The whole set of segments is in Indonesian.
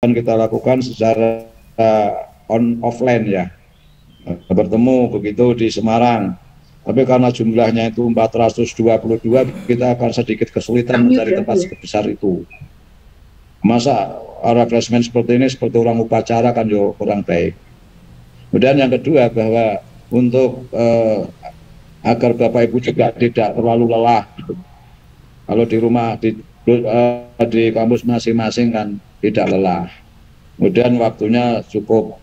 kita lakukan secara offline ya, bertemu begitu di Semarang. Tapi karena jumlahnya itu 422, kita akan sedikit kesulitan mencari tempat sebesar itu. Masa refreshment seperti ini seperti orang upacara kan yo kurang baik. Kemudian yang kedua bahwa untuk agar Bapak Ibu juga tidak terlalu lelah. Kalau di rumah di kampus masing-masing kan tidak lelah. Kemudian waktunya cukup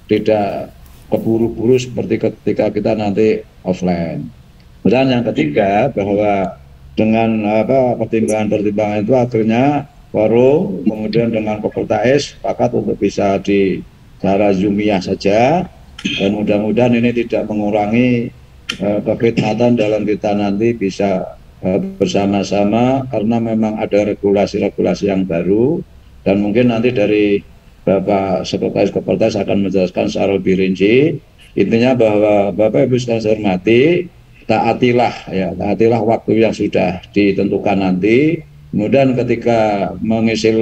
tidak keburu-buru seperti ketika kita nanti offline. Dan yang ketiga bahwa dengan pertimbangan-pertimbangan itu akhirnya forum kemudian dengan Kopertais sepakat untuk bisa di cara Zoomiyah saja, dan mudah-mudahan ini tidak mengurangi kekhidmatan dalam kita nanti bisa bersama-sama, karena memang ada regulasi-regulasi yang baru, dan mungkin nanti dari Bapak Sekretaris Kopertais akan menjelaskan secara lebih rinci. Intinya bahwa Bapak Ibu sekalian saya hormati, taatilah waktu yang sudah ditentukan nanti. Kemudian ketika mengisi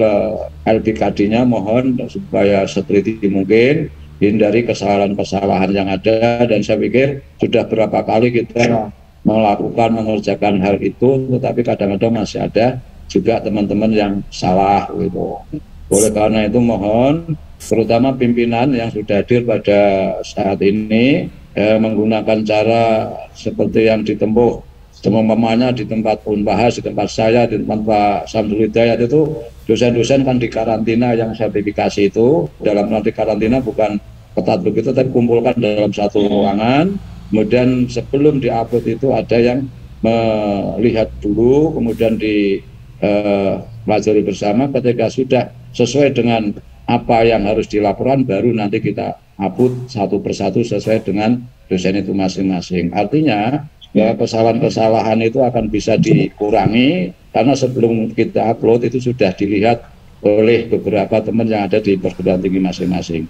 LPKD-nya mohon supaya seteliti mungkin, hindari kesalahan-kesalahan yang ada, dan saya pikir sudah berapa kali kita mengerjakan hal itu, tetapi kadang-kadang masih ada juga teman-teman yang salah gitu. Oleh karena itu mohon terutama pimpinan yang sudah hadir pada saat ini menggunakan cara seperti yang ditempuh semuanya di tempat Unbahas, di tempat saya, di tempat Pak Samsul Hidayat, itu dosen-dosen kan di karantina yang sertifikasi itu. Dalam arti karantina bukan ketat begitu, tapi kumpulkan dalam satu ruangan. Kemudian sebelum diupload itu ada yang melihat dulu, kemudian dipelajari bersama. Ketika sudah sesuai dengan apa yang harus dilaporkan, baru nanti kita upload satu persatu sesuai dengan dosen itu masing-masing. Artinya ya, kesalahan-kesalahan itu akan bisa dikurangi karena sebelum kita upload itu sudah dilihat oleh beberapa teman yang ada di perguruan tinggi masing-masing.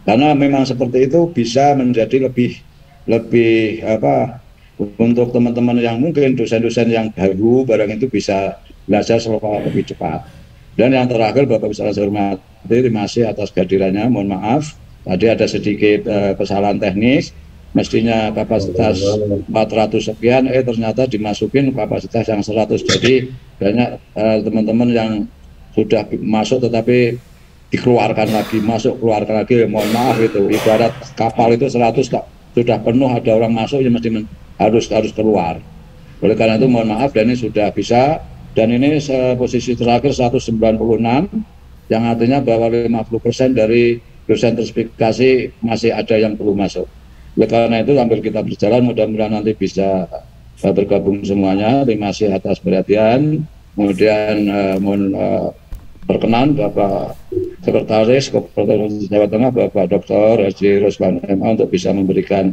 Karena memang seperti itu bisa menjadi lebih untuk teman-teman yang mungkin dosen-dosen yang baru barang itu bisa belajar lebih cepat. Dan yang terakhir Bapak Ibu sekalian saya hormati, terima kasih atas kehadirannya. Mohon maaf tadi ada sedikit kesalahan teknis. Mestinya kapasitas 400 sekian, ternyata dimasukin kapasitas yang 100. Jadi banyak teman-teman yang sudah masuk tetapi dikeluarkan lagi, masuk keluarkan lagi, mohon maaf itu. Ibarat kapal itu 100 sudah penuh, ada orang masuk ya mesti harus keluar. Oleh karena itu mohon maaf, dan ini sudah bisa, dan ini posisi terakhir 196, yang artinya bahwa 50% dari dosen terspesifikasi masih ada yang belum masuk. Oleh karena itu sambil kita berjalan, mudah-mudahan nanti bisa bergabung semuanya. Terima kasih atas perhatian. Kemudian mohon perkenan Bapak Sekretaris Kopertais Jawa Tengah, Bapak Dr. Haji Ruslan MA, untuk bisa memberikan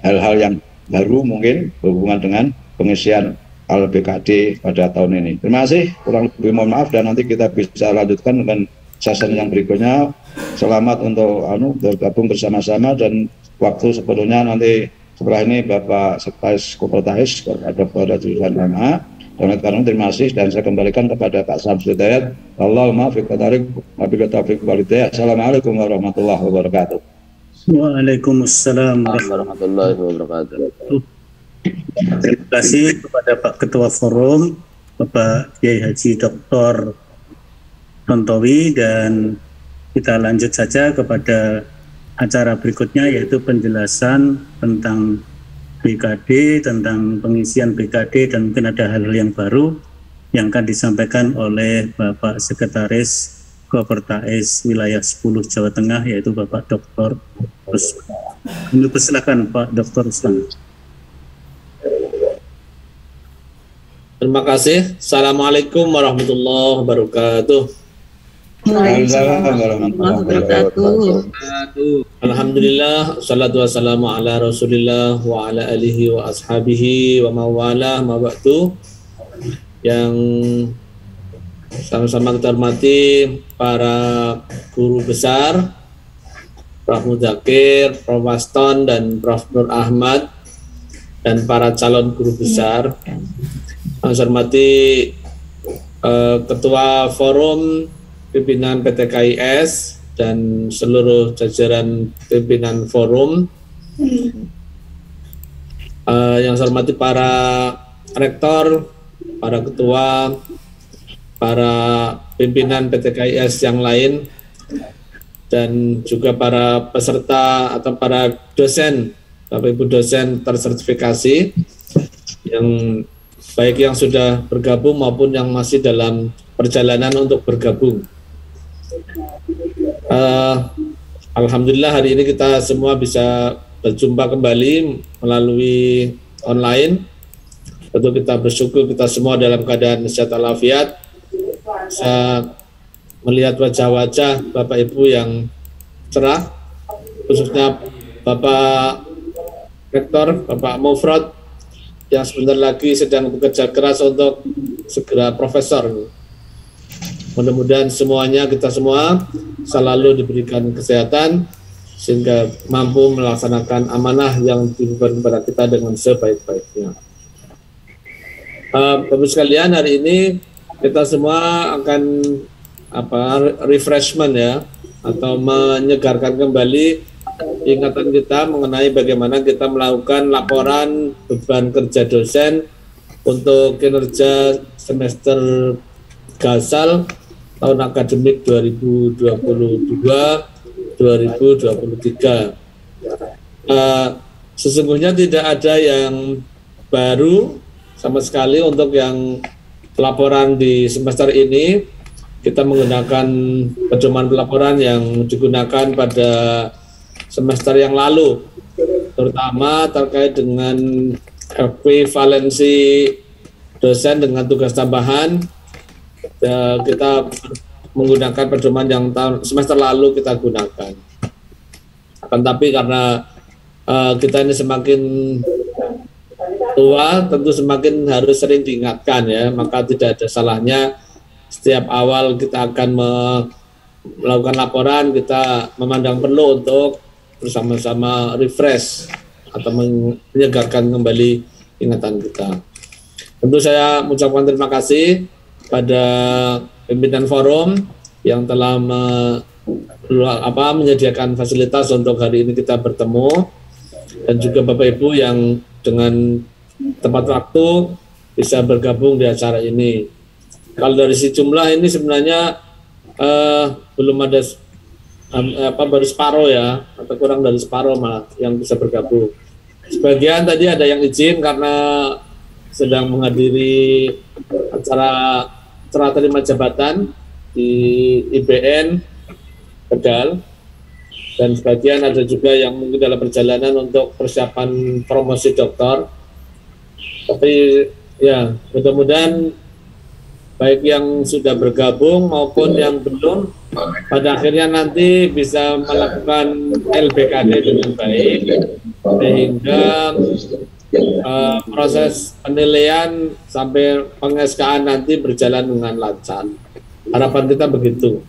hal-hal yang baru mungkin berhubungan dengan pengisian LPKD pada tahun ini. Terima kasih, kurang lebih mohon maaf, dan nanti kita bisa lanjutkan dengan sesi yang berikutnya. Selamat untuk bergabung bersama-sama, dan waktu sepenuhnya nanti setelah ini Bapak Sekretaris Kopertais Dr. Haji Ruslan MA. Dan karena terima kasih, dan saya kembalikan kepada Pak Samsul Hidayat. Allahumma fiq wa tariq wa billahi taufiq wal hidayah. Assalamualaikum warahmatullahi wabarakatuh. Waalaikumsalam warahmatullahi wabarakatuh. Terima kasih kepada Pak Ketua Forum, Bapak Kiai Haji Dr. Tontowi, dan kita lanjut saja kepada acara berikutnya, yaitu penjelasan tentang BKD, tentang pengisian BKD, dan mungkin ada hal-hal yang baru yang akan disampaikan oleh Bapak Sekretaris Kopertais Wilayah 10 Jawa Tengah, yaitu Bapak Dr. Ruslan. Kami persilakan Pak Dr. Ruslan. Terima kasih. Assalamualaikum warahmatullahi wabarakatuh. Alhamdulillah, salatu wassalamu ala rasulillah wa ala alihi wa ashabihi wa mawala ma ba'du. Yang sama-sama kita hormati para guru besar, Prof. Muzakir, Prof. Waston, dan Prof. Nur Ahmad, dan para calon guru besar. Yang saya hormati Ketua Forum pimpinan PT KIS dan seluruh jajaran pimpinan forum, yang saya hormati para rektor, para ketua, para pimpinan PT KIS yang lain, dan juga para peserta atau para dosen, Bapak Ibu dosen tersertifikasi, yang baik yang sudah bergabung maupun yang masih dalam perjalanan untuk bergabung. Alhamdulillah hari ini kita semua bisa berjumpa kembali melalui online. Tentu kita bersyukur kita semua dalam keadaan sehat walafiat, bisa melihat wajah-wajah Bapak Ibu yang cerah, khususnya Bapak Rektor, Bapak Mufrad, yang sebentar lagi sedang bekerja keras untuk segera profesor. Mudah-mudahan semuanya, kita semua selalu diberikan kesehatan sehingga mampu melaksanakan amanah yang diberikan kepada kita dengan sebaik-baiknya. Bapak sekalian, hari ini kita semua akan refreshment ya, atau menyegarkan kembali ingatan kita mengenai bagaimana kita melakukan laporan beban kerja dosen untuk kinerja semester Gasal tahun akademik 2022-2023. Sesungguhnya tidak ada yang baru sama sekali untuk yang laporan di semester ini. Kita menggunakan pedoman pelaporan yang digunakan pada semester yang lalu, terutama terkait dengan ekuivalensi dosen dengan tugas tambahan. Kita menggunakan pedoman yang semester lalu kita gunakan. Akan tapi karena kita ini semakin tua, tentu semakin harus sering diingatkan ya, maka tidak ada salahnya setiap awal kita akan melakukan laporan, kita memandang perlu untuk bersama-sama refresh atau menyegarkan kembali ingatan kita. Tentu saya mengucapkan terima kasih pada pimpinan forum yang telah menyediakan fasilitas untuk hari ini kita bertemu, dan juga Bapak Ibu yang dengan tepat waktu bisa bergabung di acara ini. Kalau dari si jumlah ini sebenarnya belum ada baru separuh ya, atau kurang dari separuh malah yang bisa bergabung. Sebagian tadi ada yang izin karena sedang menghadiri acara serah terima jabatan di IBN Tegal, dan sebagian ada juga yang mungkin dalam perjalanan untuk persiapan promosi doktor. Tapi ya mudah-mudahan baik yang sudah bergabung maupun yang belum, pada akhirnya nanti bisa melakukan LBKD dengan baik, sehingga proses penilaian sampai peng-SK-an nanti berjalan dengan lancar. Harapan kita begitu.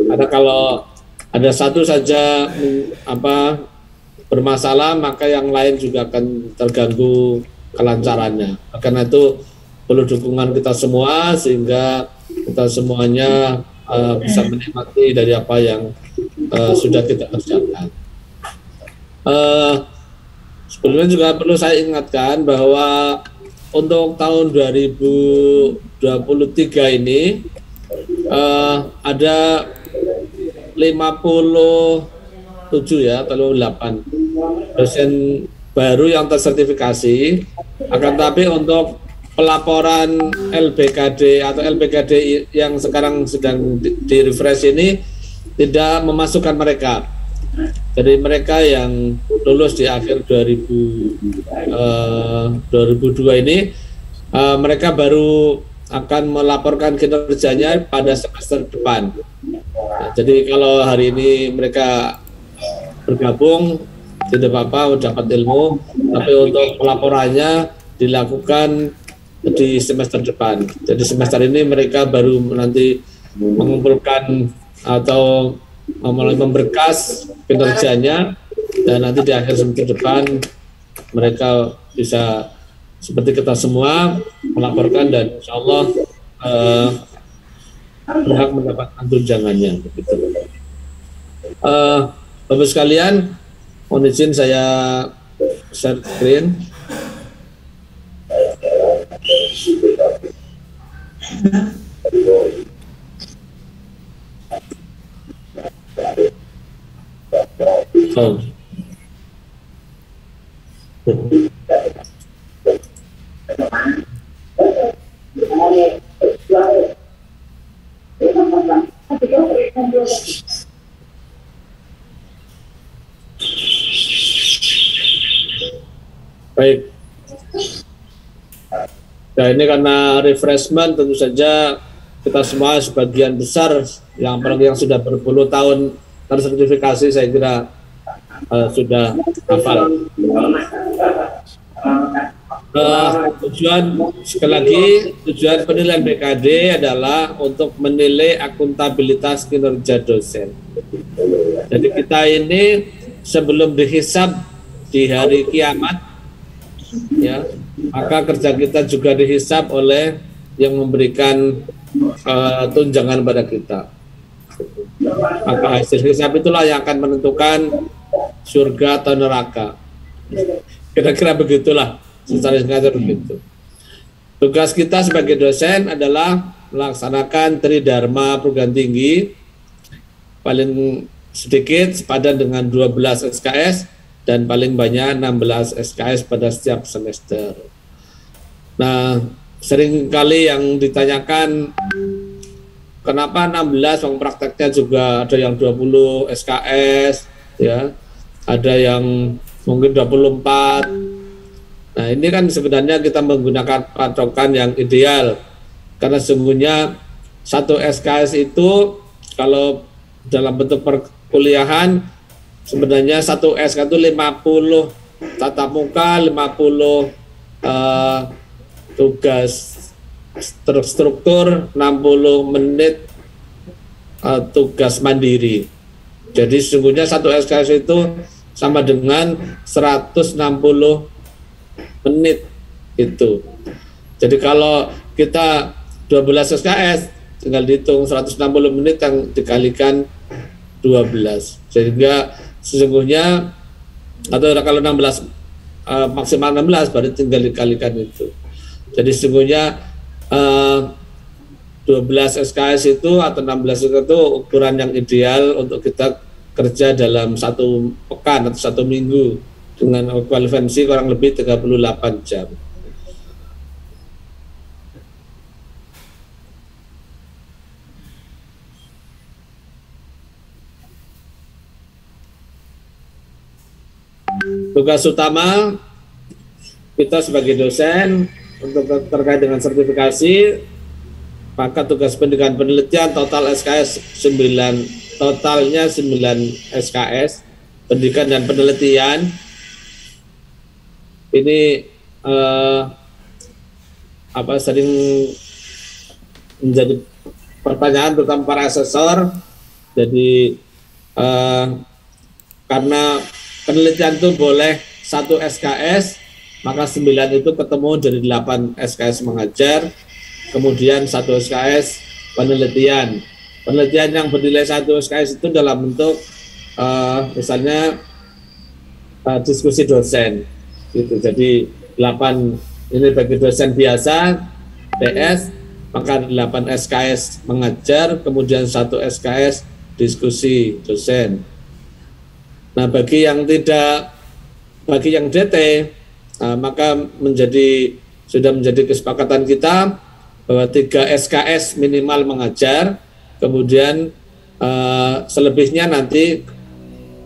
Karena kalau ada satu saja bermasalah, maka yang lain juga akan terganggu kelancarannya. Karena itu perlu dukungan kita semua sehingga kita semuanya bisa menikmati dari apa yang sudah kita kerjakan. Sebelumnya juga perlu saya ingatkan bahwa untuk tahun 2023 ini ada 57 ya, atau 8 dosen baru yang tersertifikasi. Akan tapi untuk pelaporan LBKD atau LBKD yang sekarang sedang di-refresh ini tidak memasukkan mereka. Jadi mereka yang lulus di akhir 2002 ini, mereka baru akan melaporkan kinerjanya pada semester depan. Nah, jadi kalau hari ini mereka bergabung tidak apa-apa, dapat ilmu, tapi untuk pelaporannya dilakukan di semester depan. Jadi semester ini mereka baru nanti mengumpulkan atau memberkas kinerjanya, dan nanti di akhir semester depan mereka bisa seperti kita semua melaporkan, dan insya Allah berhak mendapatkan tunjangannya. Begitu. Bapak sekalian, mohon izin saya share screen. Oh. Baik. Nah, ini karena refreshment tentu saja kita semua sebagian besar yang apalagi yang sudah berpuluh tahun tersertifikasi saya kira sudah hafal. Tujuan sekali lagi tujuan penilaian BKD adalah untuk menilai akuntabilitas kinerja dosen. Jadi kita ini sebelum dihisab di hari kiamat, ya, maka kerja kita juga dihisab oleh yang memberikan tunjangan pada kita. Maka hasil hisab itulah yang akan menentukan surga atau neraka. Kira-kira begitulah, secara singkat begitu. Tugas kita sebagai dosen adalah melaksanakan tridharma perguruan tinggi, paling sedikit sepadan dengan 12 SKS dan paling banyak 16 SKS pada setiap semester. Nah, sering kali yang ditanyakan kenapa 16, yang prakteknya juga ada yang 20 SKS, ya, ada yang mungkin 24. Nah, ini kan sebenarnya kita menggunakan patokan yang ideal, karena sesungguhnya satu SKS itu kalau dalam bentuk perkuliahan sebenarnya satu SKS itu 50 tatap muka, 50 tugas terstruktur, 60 menit tugas mandiri. Jadi sesungguhnya satu SKS itu sama dengan 160 menit itu. Jadi kalau kita 12 SKS tinggal dihitung 160 menit yang dikalikan 12. Sehingga sesungguhnya atau kalau 16 maksimal 16 berarti tinggal dikalikan itu. Jadi sesungguhnya 12 SKS itu atau 16 itu ukuran yang ideal untuk kita kerja dalam satu pekan atau satu minggu dengan kualifikasi kurang lebih 38 jam. Tugas utama kita sebagai dosen untuk terkait dengan sertifikasi, maka tugas pendidikan penelitian total SKS 9, totalnya 9 SKS pendidikan dan penelitian. Ini sering menjadi pertanyaan terutama para asesor. Jadi karena penelitian itu boleh 1 SKS, maka 9 itu ketemu dari 8 SKS mengajar, kemudian 1 SKS penelitian. Penelitian yang bernilai 1 SKS itu dalam bentuk misalnya diskusi dosen gitu. Jadi 8 ini bagi dosen biasa PS, maka 8 SKS mengajar, kemudian 1 SKS diskusi dosen. Nah, bagi yang DT, maka sudah menjadi kesepakatan kita bahwa 3 SKS minimal mengajar, kemudian selebihnya nanti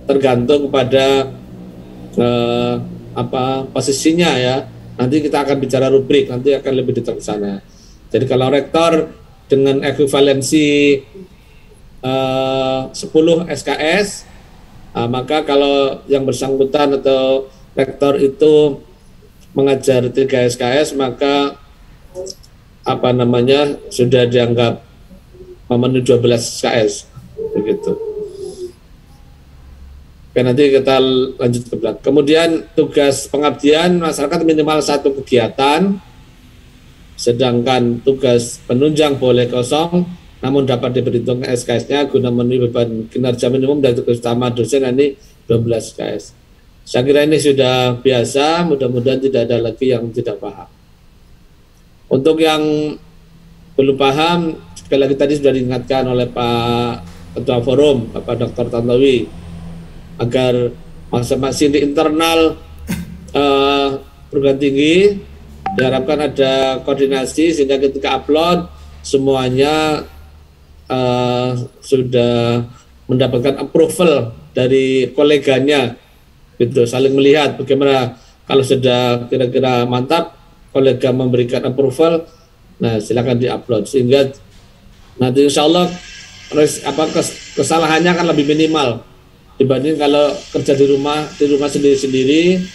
tergantung pada posisinya, ya. Nanti kita akan bicara rubrik, nanti akan lebih detail ke sana. Jadi kalau rektor dengan ekuivalensi 10 SKS, maka kalau yang bersangkutan atau rektor itu mengajar 3 SKS, maka sudah dianggap memenuhi 12 SKS begitu. Oke, nanti kita lanjut ke belakang. Kemudian tugas pengabdian masyarakat minimal 1 kegiatan, sedangkan tugas penunjang boleh kosong namun dapat diperhitungkan SKS-nya guna memenuhi beban kinerja minimum dan tugas utama dosen ini 12 SKS. Saya kira ini sudah biasa, mudah-mudahan tidak ada lagi yang tidak paham. Untuk yang belum paham, sekali lagi tadi sudah diingatkan oleh Pak Ketua Forum, Bapak Dr. Tantowi, agar masing-masing di internal perguruan tinggi diharapkan ada koordinasi sehingga ketika upload semuanya sudah mendapatkan approval dari koleganya, gitu, saling melihat bagaimana kalau sudah kira-kira mantap, kolega memberikan approval, nah silakan diupload sehingga nanti insya Allah kesalahannya akan lebih minimal dibanding kalau kerja di rumah sendiri-sendiri,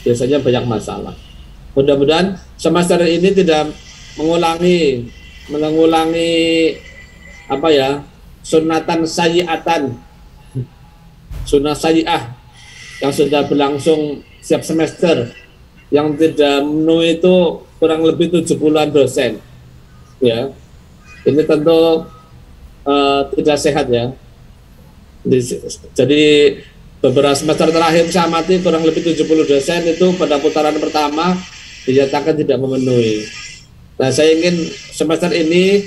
biasanya banyak masalah. Mudah-mudahan semester ini tidak mengulangi sunatan sayyi'atan, sunnah sayyi'ah yang sudah berlangsung setiap semester yang tidak memenuhi itu kurang lebih 70-an dosen. Ya, ini tentu tidak sehat ya. Jadi beberapa semester terakhir saya amati kurang lebih 70 dosen itu pada putaran pertama dinyatakan tidak memenuhi. Nah, saya ingin semester ini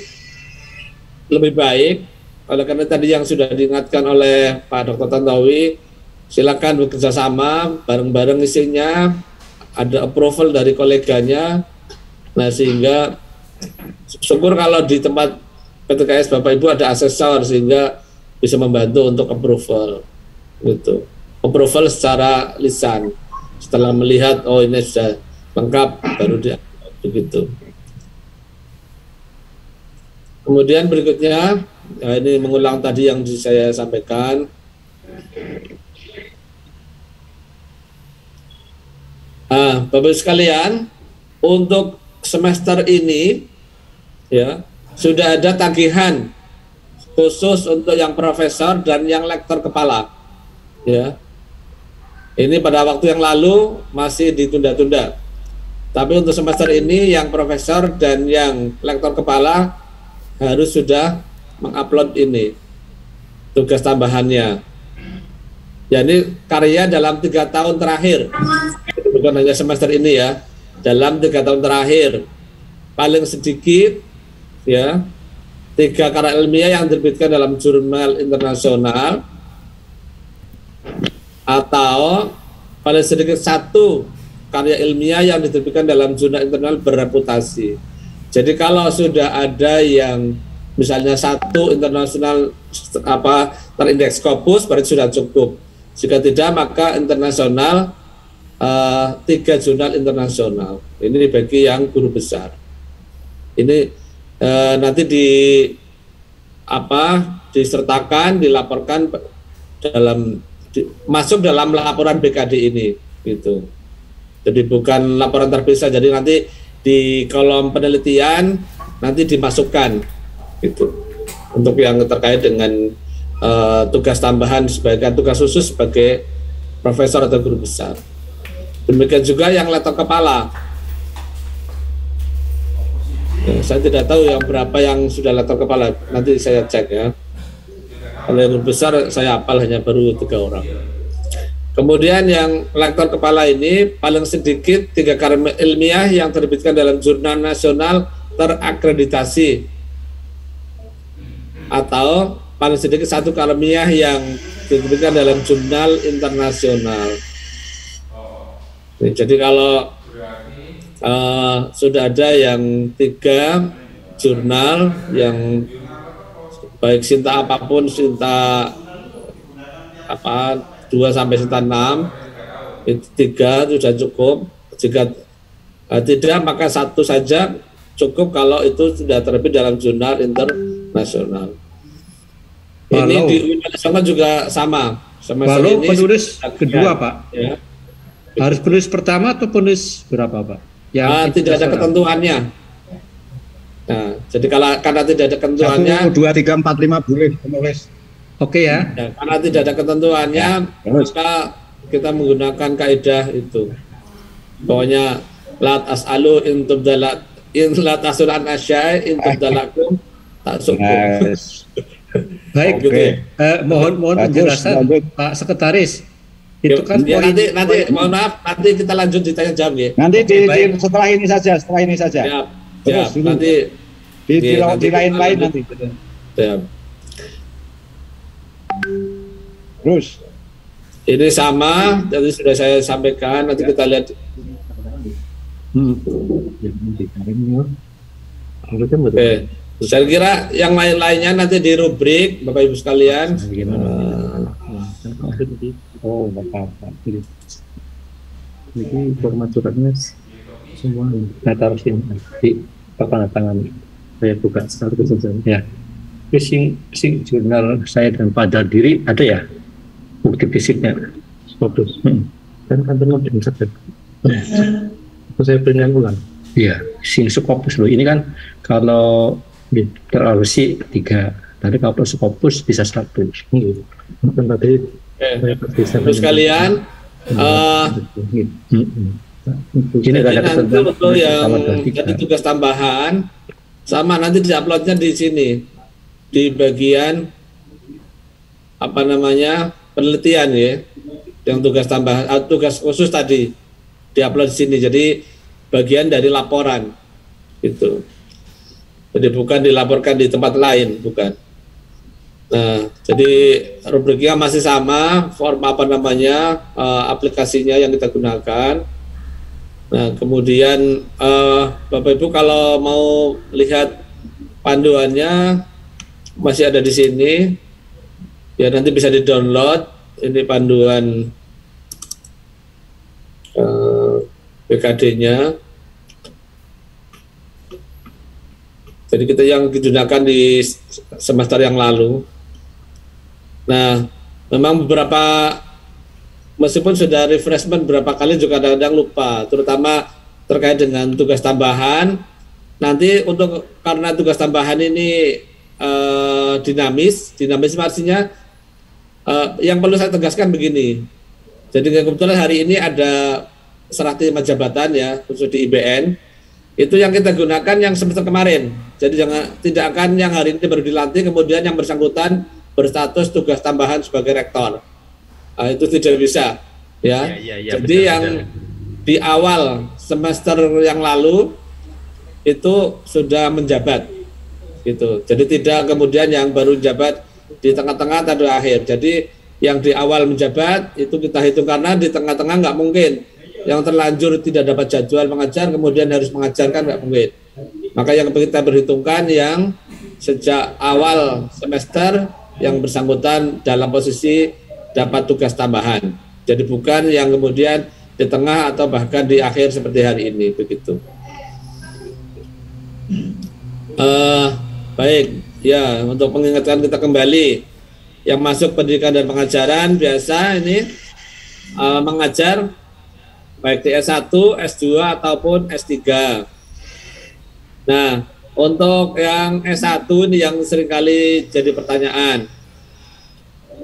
lebih baik, oleh karena tadi yang sudah diingatkan oleh Pak Dr. Tantowi, silakan bekerja sama bareng-bareng isinya, ada approval dari koleganya. Nah, sehingga syukur kalau di tempat PTKS Bapak Ibu ada asesor sehingga bisa membantu untuk approval, gitu. Approval secara lisan. Setelah melihat oh ini sudah lengkap baru dia begitu. Kemudian berikutnya, ini mengulang tadi yang saya sampaikan. Bapak sekalian, untuk semester ini ya sudah ada tagihan khusus untuk yang profesor dan yang lektor kepala. Ya, ini pada waktu yang lalu masih ditunda-tunda. Tapi untuk semester ini yang profesor dan yang lektor kepala harus sudah mengupload ini tugas tambahannya. Ya, ini karya dalam 3 tahun terakhir, bukan hanya semester ini ya, dalam 3 tahun terakhir paling sedikit ya 3 karya ilmiah yang diterbitkan dalam jurnal internasional atau paling sedikit 1 karya ilmiah yang diterbitkan dalam jurnal internasional berreputasi. Jadi kalau sudah ada yang misalnya 1 internasional terindeks Scopus berarti sudah cukup. Jika tidak maka internasional 3 jurnal internasional. Ini bagi yang guru besar. Ini nanti disertakan, dilaporkan masuk dalam laporan BKD ini, gitu. Jadi bukan laporan terpisah. Jadi nanti di kolom penelitian nanti dimasukkan, gitu, untuk yang terkait dengan tugas tambahan sebagai tugas khusus sebagai profesor atau guru besar. Demikian juga yang lektor kepala. Ya, saya tidak tahu yang berapa yang sudah lektor kepala, nanti saya cek ya. Kalau yang guru besar saya hafal hanya baru 3 orang. Kemudian yang lektor kepala ini paling sedikit 3 karya ilmiah yang terbitkan dalam jurnal nasional terakreditasi atau paling sedikit 1 karya ilmiah yang diterbitkan dalam jurnal internasional. Jadi kalau sudah ada yang 3 jurnal yang baik Sinta apapun, Sinta 2 sampai Sinta 6, itu 3 sudah cukup. Jika tidak maka 1 saja cukup kalau itu sudah terbit dalam jurnal internasional. Ini di internasional juga sama. Kalau penulis kedua Pak, ya. Harus penulis pertama atau penulis berapa Pak? Tidak ada ketentuannya. Nah, jadi karena tidak ada ketentuannya 1, 2, 3, 4, 5 boleh penulis. Oke ya. Karena tidak ada ketentuannya, maka kita menggunakan kaidah itu. Pokoknya la tas'alu in la tasul an asya'i in tubdalakum tak syukur. Yes. Baik, Gitu ya. mohon Bagus, penjelasan lanjut. Pak Sekretaris. Itu kan Ya, poin, nanti mohon maaf, nanti kita lanjut ditanya jawab ya. Nanti baik. setelah ini saja, Siap, Terus siap. dulu. Nanti di lain-lain nanti. Siap. Terus, Ini sama, tadi sudah saya sampaikan. Nanti kita lihat. Oke. Saya kira yang lain-lainnya nanti di rubrik, Bapak Ibu sekalian. Oh, Bapak. Ini format suratnya semua saya taruh sini di papan tangan. Saya buka satu saja. Ya. Sing jurnal saya dan Pak Dardiri ada ya? Bukti fisiknya. Fokus. Dan kantornya belum sadar. Terus saya peringat ulang. Iya, sing Scopus loh. Ini kan kalau teralasi 3, tadi kalau Scopus bisa 1. Dan tadi Terus sekalian, ini ada nanti untuk yang jadi tugas tambahan, sama nanti di-uploadnya di sini, di bagian apa namanya penelitian ya, yang tugas tambahan, tugas khusus tadi di-upload di sini. Jadi bagian dari laporan itu. Jadi bukan dilaporkan di tempat lain, bukan. Nah, jadi rubriknya masih sama, form apa namanya, aplikasinya yang kita gunakan. Nah, kemudian Bapak Ibu kalau mau lihat panduannya masih ada di sini. Ya nanti bisa di-download. Ini panduan BKD-nya. Jadi kita yang digunakan di semester yang lalu. Nah, memang beberapa, meskipun sudah refreshment berapa kali juga kadang-kadang lupa, terutama terkait dengan tugas tambahan. Nanti karena tugas tambahan ini dinamis artinya yang perlu saya tegaskan begini. Jadi kebetulan hari ini ada serah terima jabatan ya, khusus di IBN. Itu yang kita gunakan yang semester kemarin. Jadi tidak akan yang hari ini baru dilantik kemudian yang bersangkutan berstatus tugas tambahan sebagai rektor. Itu tidak bisa ya. Jadi benar, yang di awal semester yang lalu itu sudah menjabat gitu. Jadi tidak kemudian yang baru menjabat di tengah-tengah atau di akhir. Jadi yang di awal menjabat itu kita hitung, karena di tengah-tengah nggak mungkin. Yang terlanjur tidak dapat jadwal mengajar kemudian harus mengajarkan, nggak mungkin. Maka yang kita berhitungkan yang sejak awal semester yang bersangkutan dalam posisi dapat tugas tambahan. Jadi bukan yang kemudian di tengah atau bahkan di akhir seperti hari ini, begitu. Baik, ya untuk mengingatkan kita kembali, yang masuk pendidikan dan pengajaran biasa ini mengajar baik di S1, S2 ataupun S3. Nah, untuk yang S1 ini yang seringkali jadi pertanyaan.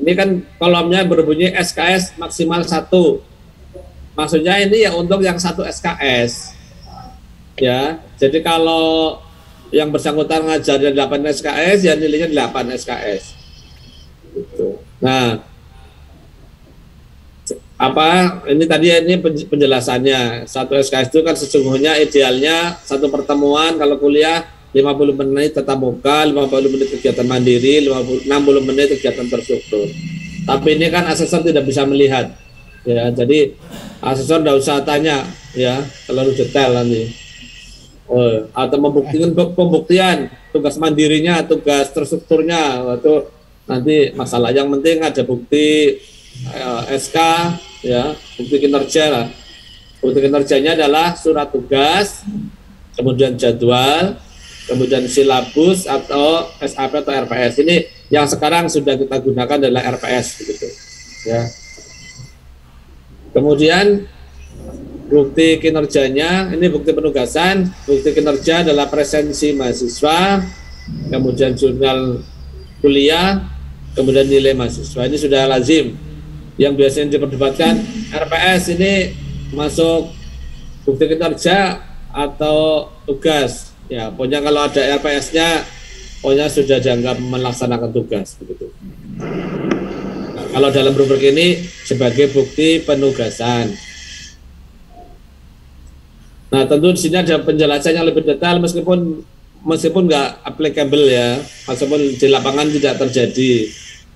Ini kan kolomnya berbunyi SKS maksimal 1. Maksudnya ini ya untuk yang 1 SKS. Ya, jadi kalau yang bersangkutan ngajarnya 8 SKS, ya nilainya 8 SKS. Gitu. Nah, ini tadi ini penjelasannya. 1 SKS itu kan sesungguhnya idealnya satu pertemuan kalau kuliah 50 menit tatap muka, 50 menit kegiatan mandiri, 60 menit kegiatan terstruktur. Tapi ini kan asesor tidak bisa melihat. Ya, jadi asesor tidak usah tanya ya, terlalu detail nanti. Atau pembuktian tugas mandirinya, tugas terstrukturnya, itu nanti masalah. Yang penting ada bukti SK ya, bukti kinerja lah. Bukti kinerjanya adalah surat tugas, kemudian jadwal, kemudian silabus atau SAP atau RPS. Ini yang sekarang sudah kita gunakan adalah RPS begitu. Ya. Kemudian bukti kinerjanya, ini bukti penugasan. Bukti kinerja adalah presensi mahasiswa, kemudian jurnal kuliah, kemudian nilai mahasiswa. Ini sudah lazim. Yang biasanya diperdebatkan RPS ini masuk bukti kinerja atau tugas. Ya, pokoknya kalau ada RPS-nya pokoknya sudah dianggap melaksanakan tugas begitu. Nah, kalau dalam rubrik ini sebagai bukti penugasan. Nah, tentu di sini ada penjelasan yang lebih detail meskipun nggak applicable ya, meskipun di lapangan tidak terjadi.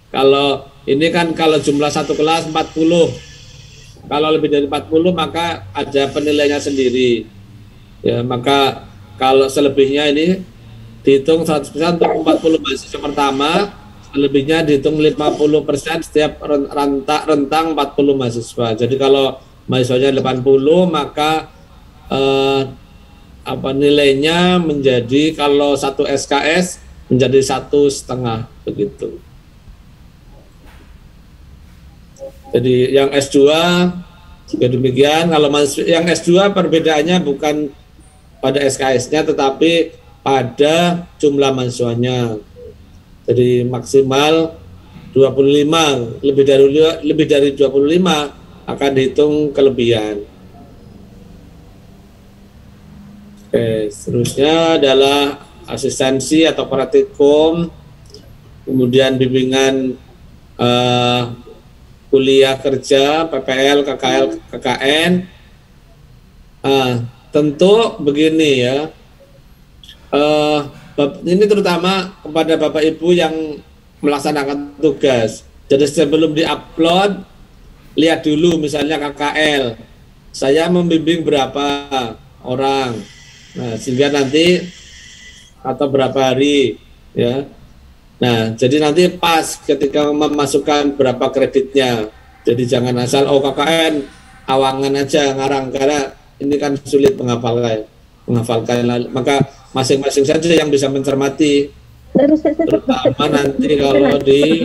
Kalau ini kan kalau jumlah satu kelas 40, kalau lebih dari 40 maka ada penilaiannya sendiri. Ya, maka kalau selebihnya ini dihitung 100% untuk 40 mahasiswa pertama, selebihnya dihitung 50% setiap rentang 40 mahasiswa. Jadi kalau mahasiswanya 80 maka nilainya menjadi kalau satu SKS menjadi 1,5 begitu. Jadi yang S2 juga demikian. Kalau yang S2 perbedaannya bukan pada SKS-nya tetapi pada jumlah mahasiswanya. Jadi maksimal 25, lebih dari 25 akan dihitung kelebihan. Oke, seterusnya adalah asistensi atau praktikum, kemudian bimbingan kuliah kerja, PPL, KKL, KKN. Tentu begini ya, ini terutama kepada Bapak Ibu yang melaksanakan tugas. Jadi sebelum diupload, lihat dulu misalnya KKL, saya membimbing berapa orang, nah sehingga nanti atau berapa hari ya. Nah jadi nanti pas ketika memasukkan berapa kreditnya. Jadi jangan asal KKN awangan aja ngarang, karena ini kan sulit menghafalkan. Maka masing-masing saja yang bisa mencermati, terutama nanti kalau di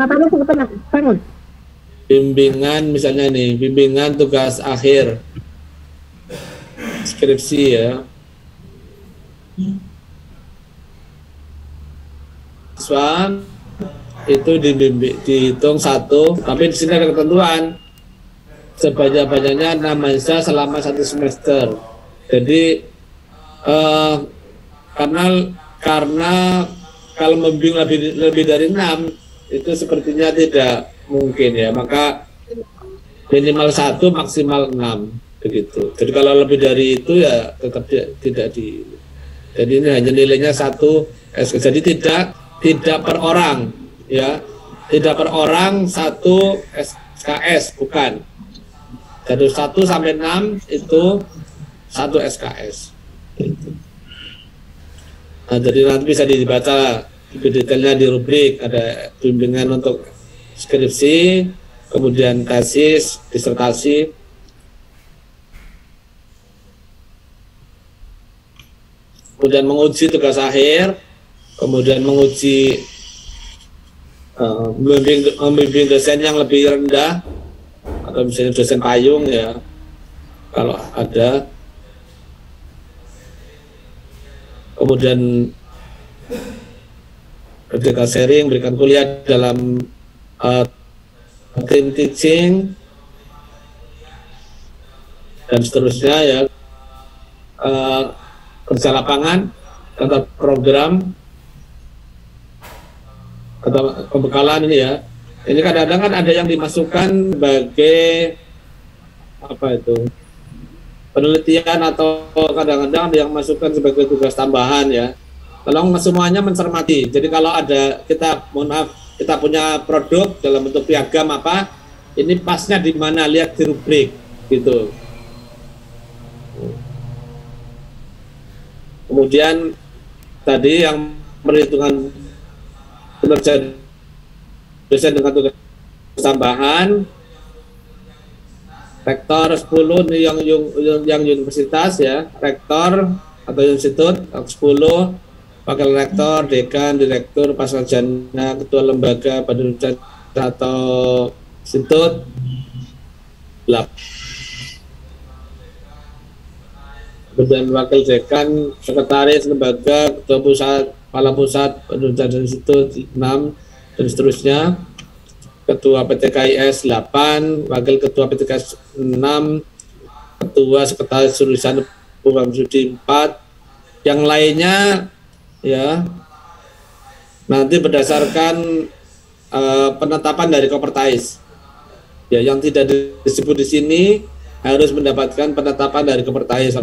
bimbingan misalnya nih, bimbingan tugas akhir skripsi ya, itu dihitung 1, tapi di sini ada ketentuan sebanyak-banyaknya 6 mahasiswa selama 1 semester. Jadi karena kalau membimbing lebih dari 6 itu sepertinya tidak mungkin ya, maka minimal 1 maksimal 6 begitu. Jadi kalau lebih dari itu ya tetap tidak jadi ini hanya nilainya 1 SKS. Jadi tidak per orang ya, tidak per orang 1 SKS, bukan. Dari 1 sampai 6 itu 1 SKS. Nah, jadi nanti bisa dibaca lebih detailnya di rubrik, ada bimbingan untuk skripsi, kemudian tesis, disertasi, kemudian menguji tugas akhir, kemudian menguji membimbing dosen yang lebih rendah atau misalnya dosen payung ya kalau ada, kemudian ketika sharing berikan kuliah dalam team teaching dan seterusnya ya, kerja lapangan, kantor program, pembekalan ini ya. Ini kadang-kadang kan ada yang dimasukkan sebagai apa itu, penelitian, atau kadang-kadang ada yang masukkan sebagai tugas tambahan ya. Tolong semuanya mencermati. Jadi kalau ada kita punya produk dalam bentuk piagam apa, ini pasnya di mana, lihat di rubrik gitu. Kemudian tadi yang perhitungan kinerja dosen dengan tugas tambahan, rektor 10 nih yang universitas ya, rektor atau institut 10, wakil rektor, dekan, direktur, pasarjana, ketua lembaga, badan usaha atau institut 8. Kemudian wakil dekan, sekretaris lembaga, ketua pusat, kepala pusat, badan usaha dan institut 6, dan seterusnya. Ketua PTKIS 8, wakil ketua PTKIS 6, ketua sekretaris jurusan program studi 4, yang lainnya ya nanti berdasarkan penetapan dari Kopertais. Ya, yang tidak disebut di sini harus mendapatkan penetapan dari Kopertais.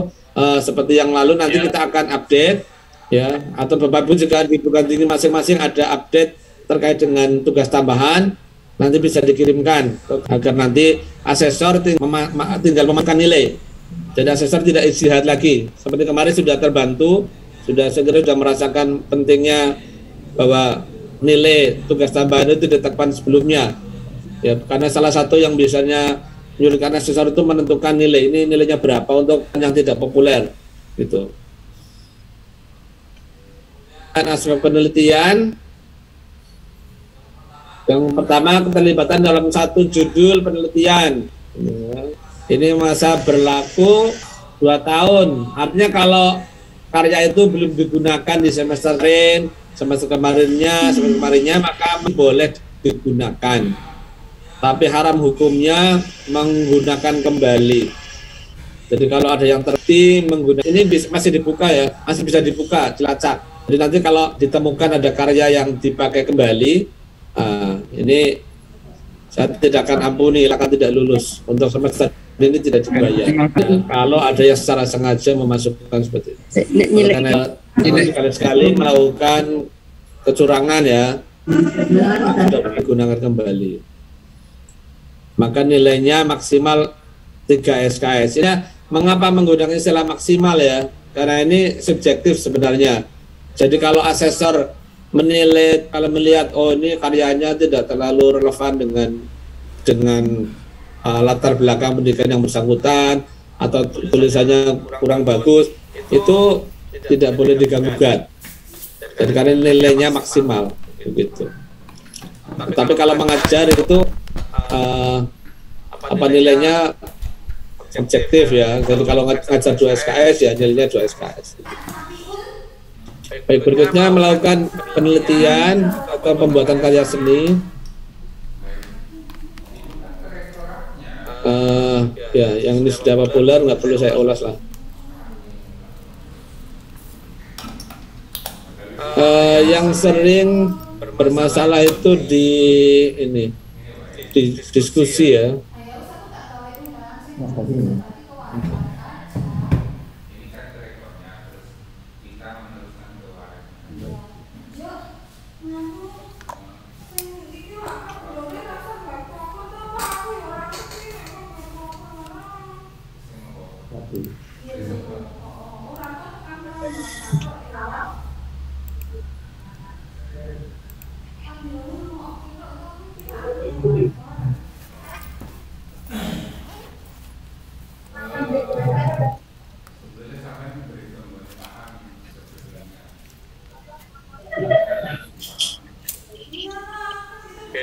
Seperti yang lalu nanti kita akan update, ya, atau Bapak Ibu juga di perguruan tinggi masing-masing ada update terkait dengan tugas tambahan, nanti bisa dikirimkan agar nanti asesor tinggal memakan nilai. Jadi asesor tidak istihad lagi. Seperti kemarin sudah terbantu, sudah segera sudah merasakan pentingnya bahwa nilai tugas tambahan itu ditetapkan sebelumnya. Ya, karena salah satu yang biasanya menyulitkan asesor itu menentukan nilai, ini nilainya berapa untuk yang tidak populer, gitu. Dan aspek penelitian, yang pertama keterlibatan dalam satu judul penelitian. Ini masa berlaku 2 tahun. Artinya kalau karya itu belum digunakan di semester kemarinnya, maka boleh digunakan. Tapi haram hukumnya menggunakan kembali. Jadi kalau ada yang tertib menggunakan, ini masih dibuka ya, masih bisa dibuka, dilacak. Jadi nanti kalau ditemukan ada karya yang dipakai kembali, ini saya tidak akan ampuni, akan tidak lulus. Untuk semester ini tidak dibayar. Kalau ada yang secara sengaja memasukkan seperti itu. Karena sekali-sekali melakukan kecurangan ya, tidak digunakan kembali. Maka nilainya maksimal 3 SKS. Ya, mengapa menggunakan istilah maksimal ya? Karena ini subjektif sebenarnya. Jadi kalau asesor menilai, kalau melihat oh ini karyanya tidak terlalu relevan dengan latar belakang pendidikan yang bersangkutan atau tulisannya kurang bagus, itu tidak boleh diganggu-gugat. Jadi karena nilainya maksimal begitu. Tapi kalau mengajar itu nilainya objektif ya. Jadi kalau ngajar 2 SKS ya nilainya 2 SKS. Baik, berikutnya melakukan penelitian atau pembuatan karya seni. Ya, yang ini sudah populer, nggak perlu saya ulas lah. Yang sering bermasalah itu di diskusi ya.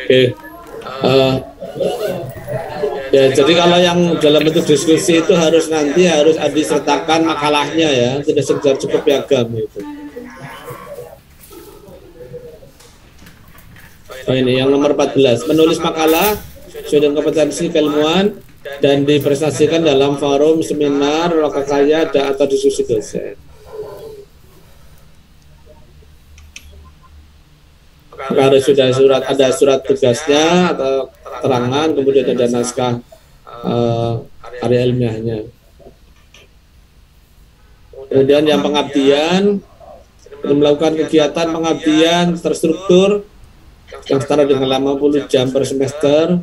Oke. Ya, jadi kalau yang dalam bentuk diskusi itu harus disertakan makalahnya ya, tidak sekedar cukup piagam gitu. Oh, ini yang nomor 14, menulis makalah sesuai dengan kompetensi keilmuan dan dipresentasikan dalam forum, seminar, lokakarya atau diskusi dosen. Harus sudah ada surat tugasnya atau keterangan, kemudian ada naskah karya ilmiahnya. Kemudian yang pengabdian, melakukan kegiatan pengabdian terstruktur yang setara dengan 50 jam per semester,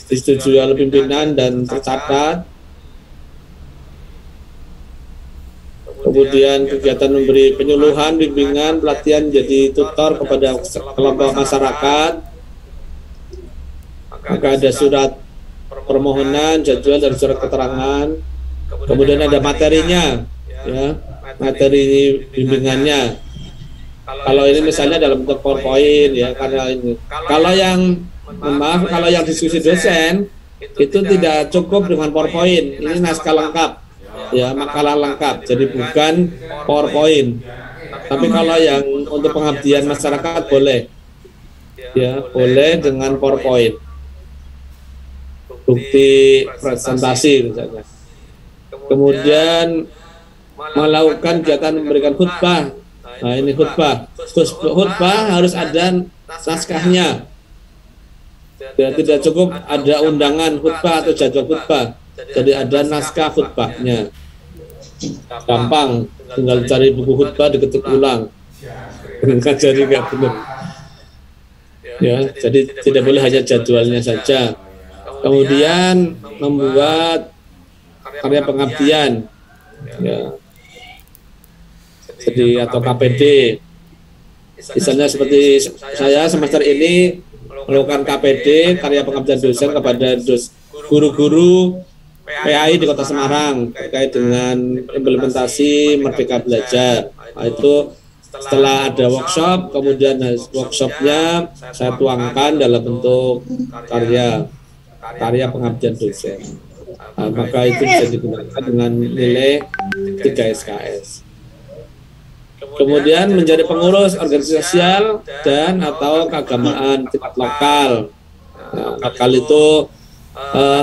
disetujui oleh pimpinan dan tercatat. Kemudian kegiatan memberi penyuluhan, bimbingan, pelatihan jadi tutor kepada kelompok masyarakat. Maka ada surat permohonan, jadwal dan surat keterangan. Kemudian ada materinya, ya, materi bimbingannya. Kalau ini misalnya dalam bentuk PowerPoint, ya, karena ini. Kalau yang diskusi dosen itu tidak cukup dengan PowerPoint. Ini naskah lengkap. Ya, makalah lengkap, jadi bukan PowerPoint. Tapi kalau yang untuk pengabdian masyarakat boleh, ya, boleh dengan PowerPoint, bukti presentasi misalnya. Kemudian melakukan kegiatan memberikan khutbah. Nah, ini khutbah. Khutbah harus ada naskahnya. Ya, tidak cukup ada undangan khutbah atau jadwal khutbah. Jadi ada naskah khutbahnya. Gampang, tinggal cari buku khutbah diketik ulang. Jadi nggak benar. Ya, jadi tidak boleh hanya jadwalnya saja. Kemudian membuat karya pengabdian, ya. Jadi atau KPD. Misalnya seperti saya semester ini melakukan KPD, karya pengabdian dosen kepada guru-guru PAI di Kota Semarang terkait dengan implementasi Merdeka Belajar. Nah, itu setelah ada workshop, kemudian workshopnya saya tuangkan dalam bentuk karya pengabdian dosen. Nah, maka itu bisa digunakan dengan nilai 3 SKS. Kemudian menjadi pengurus organisasi sosial dan atau keagamaan tingkat lokal. Nah, lokal itu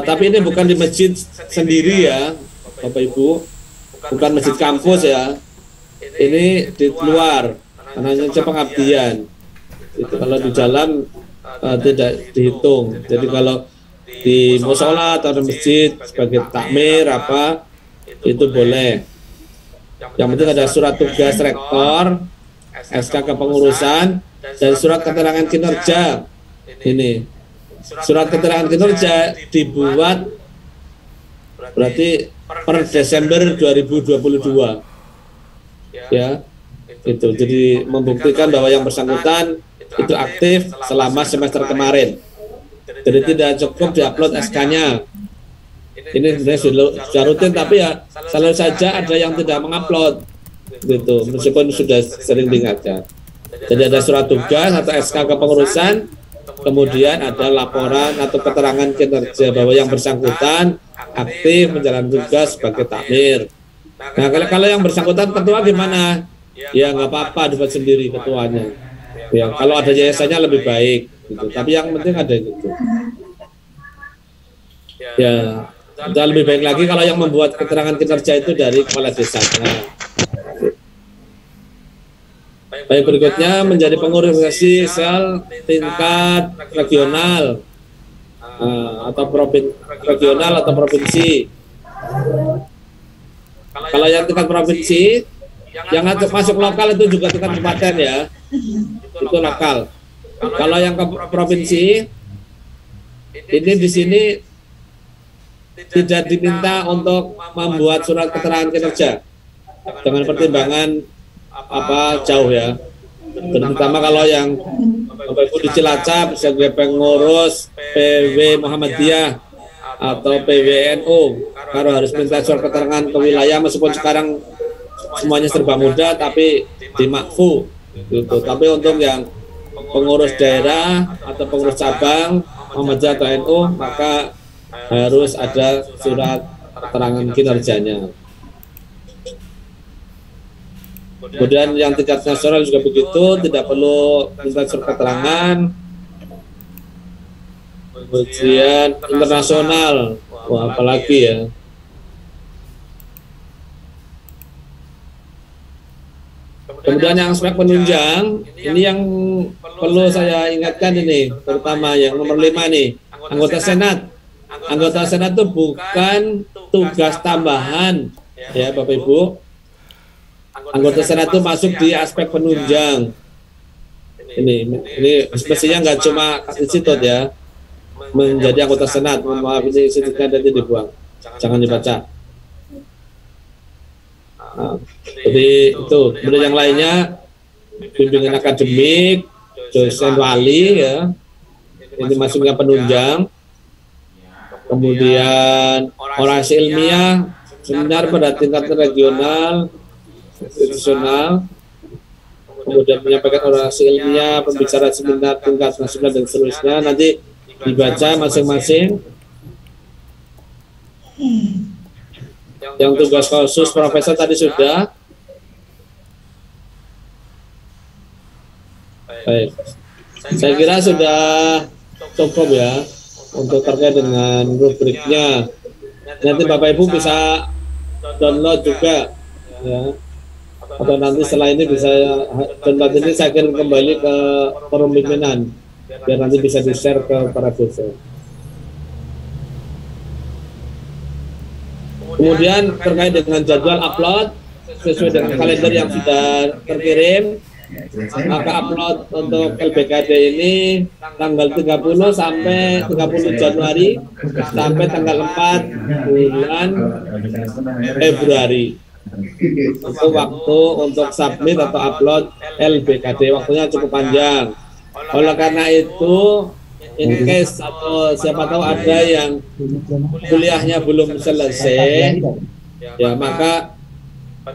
tapi ini bukan di masjid sendiri ya, Bapak Ibu, bukan masjid kampus ya. Ini di luar, namanya pengabdian. Itu kalau di dalam tidak dihitung. Jadi kalau di musola atau di masjid sebagai takmir apa itu boleh. Yang penting ada surat tugas rektor, SK kepengurusan, dan surat keterangan kinerja. Ini surat keterangan kinerja dibuat berarti per Desember 2022. Ya, itu jadi membuktikan bahwa yang bersangkutan itu aktif selama semester kemarin. Jadi tidak cukup diupload SK-nya. Ini sebenarnya sudah rutin, tapi ya selalu saja ada yang tidak mengupload, gitu. Meskipun sudah sering diingatkan. Jadi ada surat tugas atau SK kepengurusan, kemudian ada laporan atau keterangan kinerja bahwa yang bersangkutan aktif menjalankan tugas sebagai takmir. Nah, kalau yang bersangkutan ketua gimana? Ya nggak apa-apa dibuat sendiri ketuanya. Ya kalau ada yayasannya lebih baik, gitu. Tapi yang penting ada gitu. Ya, dan lebih baik lagi kalau yang membuat keterangan kinerja itu dari kepala desanya. Baik, berikutnya menjadi pengurus organisasi sel tingkat regional atau regional atau provinsi. Kalau yang tingkat provinsi, yang masuk lokal itu juga tingkat kabupaten ya, itu lokal. Kalau yang ke provinsi, ini di sini tidak diminta untuk membuat surat keterangan kinerja dengan pertimbangan apa jauh ya, terutama kalau yang Bapak Ibu di Cilacap sebagai pengurus PW Muhammadiyah atau PWNU, kalau harus minta surat keterangan ke wilayah, meskipun sekarang semuanya serba mudah tapi di Makfu gitu. Tapi untuk yang pengurus daerah atau pengurus cabang Muhammadiyah atau NU, maka harus ada surat keterangan kinerjanya. Kemudian yang tingkat nasional juga begitu, tidak perlu minta surat keterangan. Kemudian internasional, wah apalagi ya. Kemudian yang aspek penunjang, ini yang perlu saya ingatkan ini, terutama yang nomor 5 nih, anggota Senat. Anggota Senat itu bukan tugas tambahan ya Bapak Ibu. Anggota Senat itu masuk di aspek penunjang. Ini mestinya nggak cuma institut ya, menjadi anggota Senat. Maaf, ini institutnya nanti dibuang, jangan dibaca. Nah, jadi itu. Kemudian yang lainnya bimbingan akademik, dosen wali ya, ini masuknya penunjang. Kemudian orasi ilmiah, seminar pada tingkat regional, institusional, kemudian menyampaikan orasi ilmiah, pembicara seminar tingkat nasional dan seterusnya, nanti dibaca masing-masing. Yang tugas khusus profesor tadi sudah. Baik, saya kira sudah cukup ya untuk terkait dengan rubriknya. Nanti Bapak Ibu bisa download juga ya, atau nanti setelah ini bisa, dan nanti ini saya kirim kembali ke forum pimpinan biar nanti bisa di-share ke para dosen. Kemudian terkait dengan jadwal upload sesuai dengan kalender yang sudah terkirim, maka upload untuk LBKD ini tanggal 30 sampai 30 Januari sampai tanggal 4 bulan Februari. Itu waktu untuk submit atau upload LBKD, waktunya cukup panjang. Oleh karena itu, in case atau siapa tahu ada yang kuliahnya belum selesai, ya maka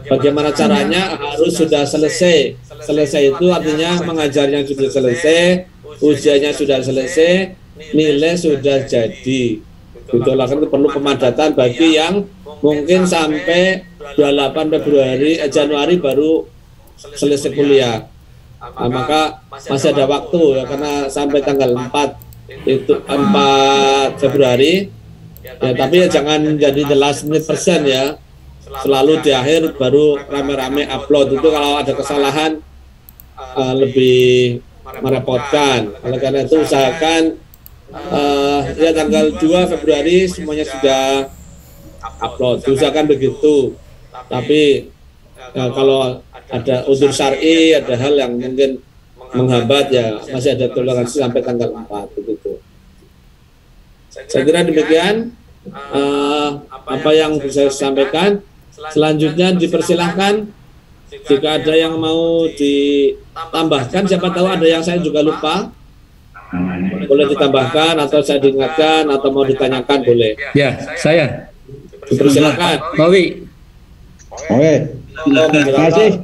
bagaimana caranya harus sudah selesai. Selesai itu artinya mengajarnya sudah selesai, ujiannya sudah selesai, nilai sudah jadi. Itulah kan perlu pemadatan bagi yang mungkin sampai 28 Januari baru selesai kuliah. Nah, maka masih ada waktu ya, karena sampai tanggal 4 itu 4 Februari ya, tapi ya jangan jadi the last minute persen ya, selalu di akhir baru rame-rame upload. Itu kalau ada kesalahan lebih merepotkan. Oleh karena itu usahakan ya tanggal 2 Februari semuanya sudah upload, usahakan begitu. Tapi kalau ada udzur syar'i, ada hal yang mungkin menghambat ya masih ada toleransi sampai tanggal 4 begitu. Saya kira demikian apa yang bisa saya sampaikan. Selanjutnya dipersilahkan jika ada yang mau ditambahkan, siapa tahu ada yang saya juga lupa, boleh ditambahkan atau saya diingatkan atau mau ditanyakan boleh. Ya, saya. Dipersilahkan. Mawi. Oke, terima kasih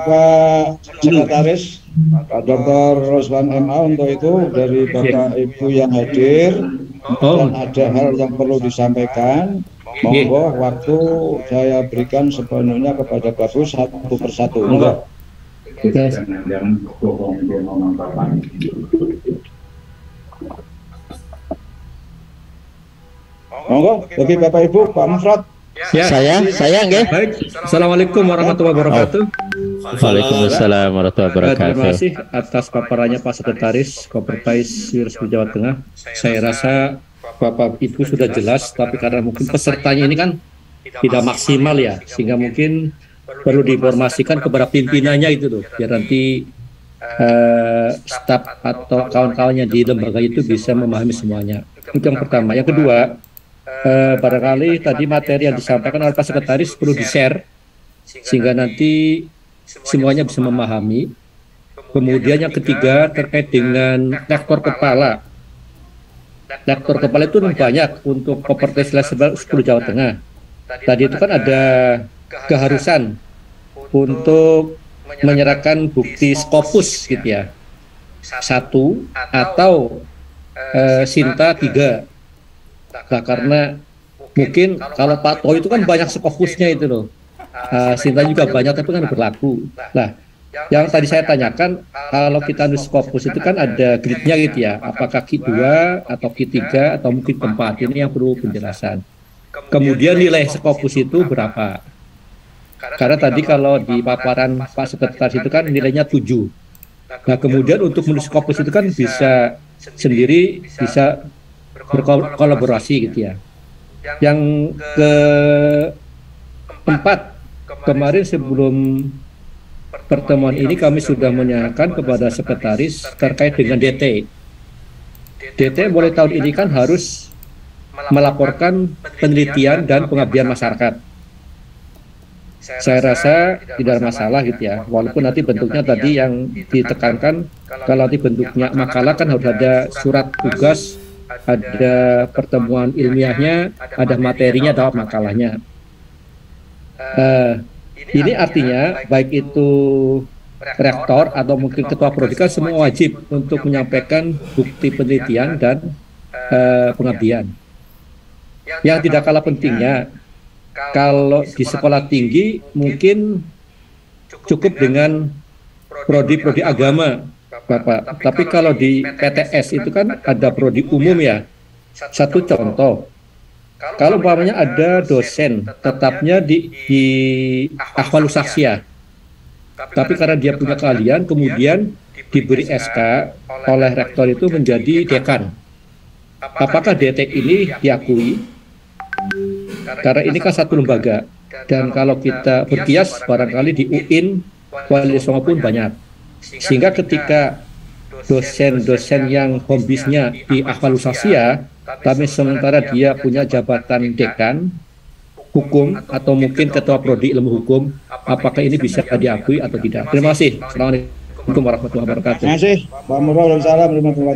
Pak Sekretaris, Pak Dr. Roswan MA untuk itu dari Bapak Ibu yang hadir. Dan ada hal yang perlu disampaikan, monggo waktu saya berikan sepenuhnya kepada Bapak satu persatu. Monggo. Monggo bagi Bapak Ibu, Pak Mufrad. Ya, saya nggih. Baik. Assalamualaikum warahmatullahi wabarakatuh. Waalaikumsalam warahmatullahi wabarakatuh. Terima kasih atas paparannya Pak Sekretaris Kopertais Wirsbu Jawa Tengah. Saya rasa Bapak Ibu sudah jelas, tapi karena mungkin pesertanya ini kan tidak maksimal ya, sehingga mungkin perlu diinformasikan kepada pimpinannya itu loh, biar nanti staf atau kawan-kawannya di lembaga itu bisa memahami semuanya. Itu yang pertama. Yang kedua, barangkali tadi materi yang disampaikan oleh Pak Sekretaris perlu di-share sehingga nanti semuanya bisa memahami. Kemudian yang ketiga terkait dengan rektor kepala. Rektor kepala itu banyak untuk Kopertais level 10 Jawa Tengah. Tadi itu kan ada keharusan untuk menyerahkan bukti Scopus gitu ya, 1 atau Sinta 3. Nah, karena mungkin kalau Pak Toy itu kan banyak Scopusnya itu loh, Sinta juga banyak tapi kan berlaku. Nah, yang tadi saya tanyakan, kalau kita nulis Scopus itu kan ada gridnya gitu ya, apakah Q2 atau Q3 atau mungkin Q4, ini yang perlu penjelasan. Kemudian nilai Scopus itu berapa? Karena tadi kalau di paparan Pak Sekretaris itu kan nilainya 7. Nah, kemudian untuk menulis Scopus itu kan bisa sendiri, bisa berkolaborasi gitu ya. Yang keempat, kemarin sebelum pertemuan ini kami sudah menanyakan kepada sekretaris terkait dengan DT. DT mulai tahun ini kan harus melaporkan penelitian dan pengabdian masyarakat. Saya rasa tidak ada masalah gitu ya, walaupun nanti bentuknya tadi yang ditekankan, kalau nanti bentuknya makalah kan harus ada surat tugas, ada pertemuan ilmiahnya, ada materinya dalam makalahnya. Ini artinya baik itu rektor atau mungkin ketua prodi kan semua wajib untuk menyampaikan bukti penelitian dan pengabdian. Yang tidak kalah pentingnya, kalau di sekolah tinggi mungkin cukup dengan prodi-prodi agama, Bapak. Tapi kalau di PTS itu kan ada prodi umum ya. Satu contoh, kalau umpamanya ada dosen tetapnya di Ahwalu Saksiyah, Tapi karena dia punya keahlian, kemudian diberi SK oleh rektor itu menjadi dekan. Apakah DT ini diakui? Karena ini kan satu lembaga. Dan kalau kita berkias, barangkali di UIN, Wali Songo pun banyak. Sehingga ketika dosen-dosen yang hobisnya di Ahwal Usasiyah, tapi sementara dia punya jabatan dekan hukum atau mungkin ketua prodi ilmu hukum, apakah ini bisa diakui atau tidak? Terima kasih. Assalamualaikum warahmatullahi wabarakatuh. Terima kasih Pak Murad.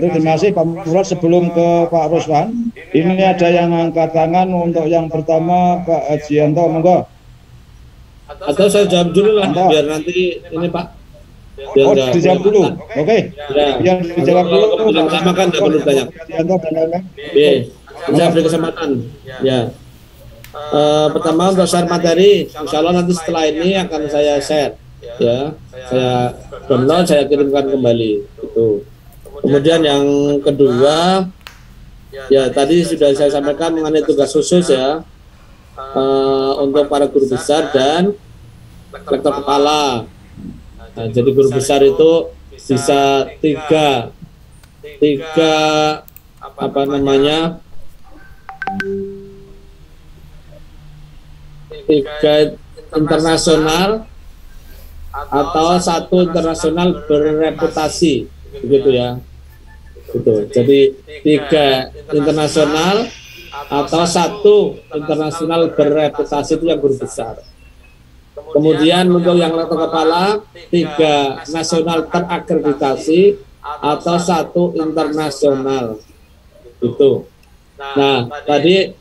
Terima kasih Pak Murad. Sebelum ke Pak Ruslan, ini ada yang angkat tangan. Untuk yang pertama Pak Hajianto, monggo. Atau saya jawab dulu lah, biar nanti ini Pak. Oh, dijawab dulu. Oke. Ya. Biar dijawab dulu. Sama kan nggak perlu ditanya. Saya beri kesempatan. Ya. Pertama untuk share materi, insya Allah nanti setelah ini akan saya share. Ya, saya download, saya kirimkan kembali. Itu. Kemudian yang kedua, ya tadi sudah saya sampaikan mengenai tugas khusus ya untuk para guru besar dan rektor kepala. Nah, jadi guru besar itu bisa tiga internasional atau satu internasional berreputasi, begitu ya. Gitu. Jadi 3 internasional atau 1 internasional berreputasi itu yang guru besar. Kemudian untuk yang rektor kepala 3 nasional terakreditasi atau 1 internasional. Itu. Nah, tadi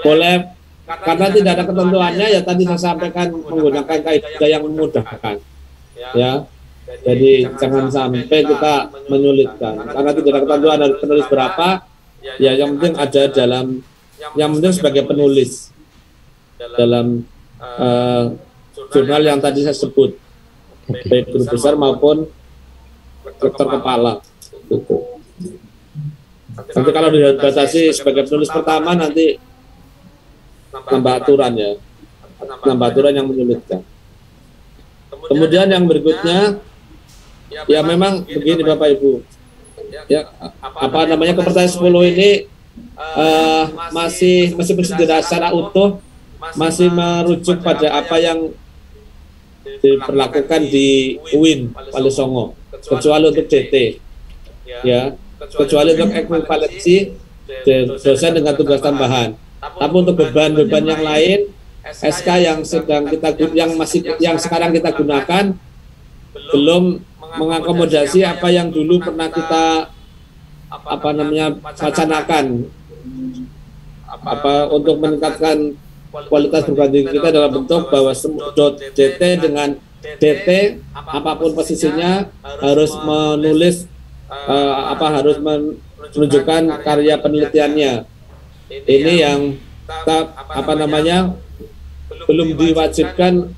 boleh karena tidak ada ketentuannya ya tadi saya sampaikan menggunakan kaidah yang memudahkan. Ya. Jadi jangan sampai kita menyulitkan karena tidak ada ketentuan dari penulis berapa. Ya yang penting ada yang penting sebagai penulis dalam jurnal yang tadi saya sebut, baik guru besar maupun rektor kepala. Nanti kalau dibatasi sebagai penulis pertama nanti nambah aturan ya, nambah aturan yang menyulitkan. Kemudian yang berikutnya, ya memang begini Bapak Ibu, ya apa namanya kepercayaan 10 ini masih bersejarah secara utuh, masih merujuk pada apa yang diberlakukan di UIN Wali Songo, kecuali untuk DT, ya, kecuali untuk ekuivalensi dosen dengan tugas tambahan. Tapi untuk beban-beban yang lain, SK yang sekarang kita gunakan belum mengakomodasi apa yang dulu pernah kita wacanakan untuk meningkatkan kualitas perguruan tinggi kita dalam bentuk bahwa DT dengan DT apapun posisinya harus menulis harus menunjukkan karya penelitiannya. Ini yang belum diwajibkan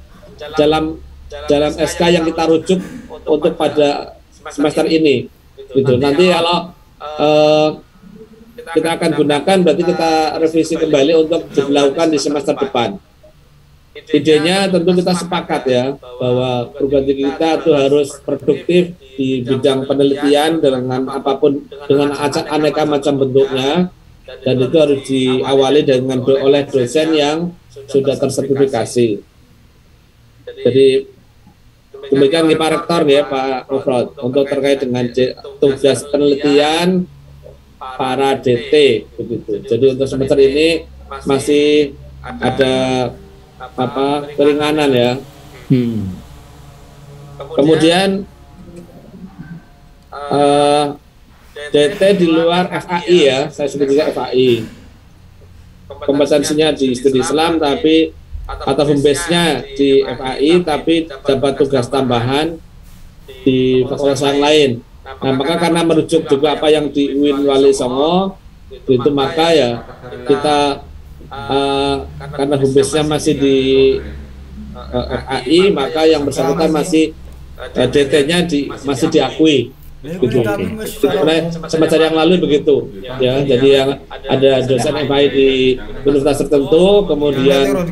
dalam SK yang kita rujuk untuk pada semester ini. Gitu. Nanti kalau kita akan gunakan berarti kita revisi kembali untuk dilakukan di semester depan. Idenya tentu kita sepakat ya bahwa perguruan tinggi kita itu harus produktif di bidang penelitian dengan apapun, dengan aneka macam bentuknya. Dan itu harus diawali oleh dosen yang sudah tersertifikasi. Jadi demikian Pak Rektor ya Pak Mufrad untuk terkait dengan tugas penelitian para DT begitu. Jadi untuk semester ini masih ada keringanan ya. Kemudian DT di luar FAI ya, saya sebut juga FAI. Kompetensinya di studi Islam tapi atau home base-nya di FAI tapi dapat tugas tambahan di fakultas yang lain. Nah, maka karena merujuk juga apa yang di UIN Wali Songo itu maka ya kita karena home base-nya masih di FAI maka yang bersangkutan masih DT-nya masih diakui. Gitu. Semester yang lalu begitu ya, jadi yang ada dosen FAI di universitas tertentu kemudian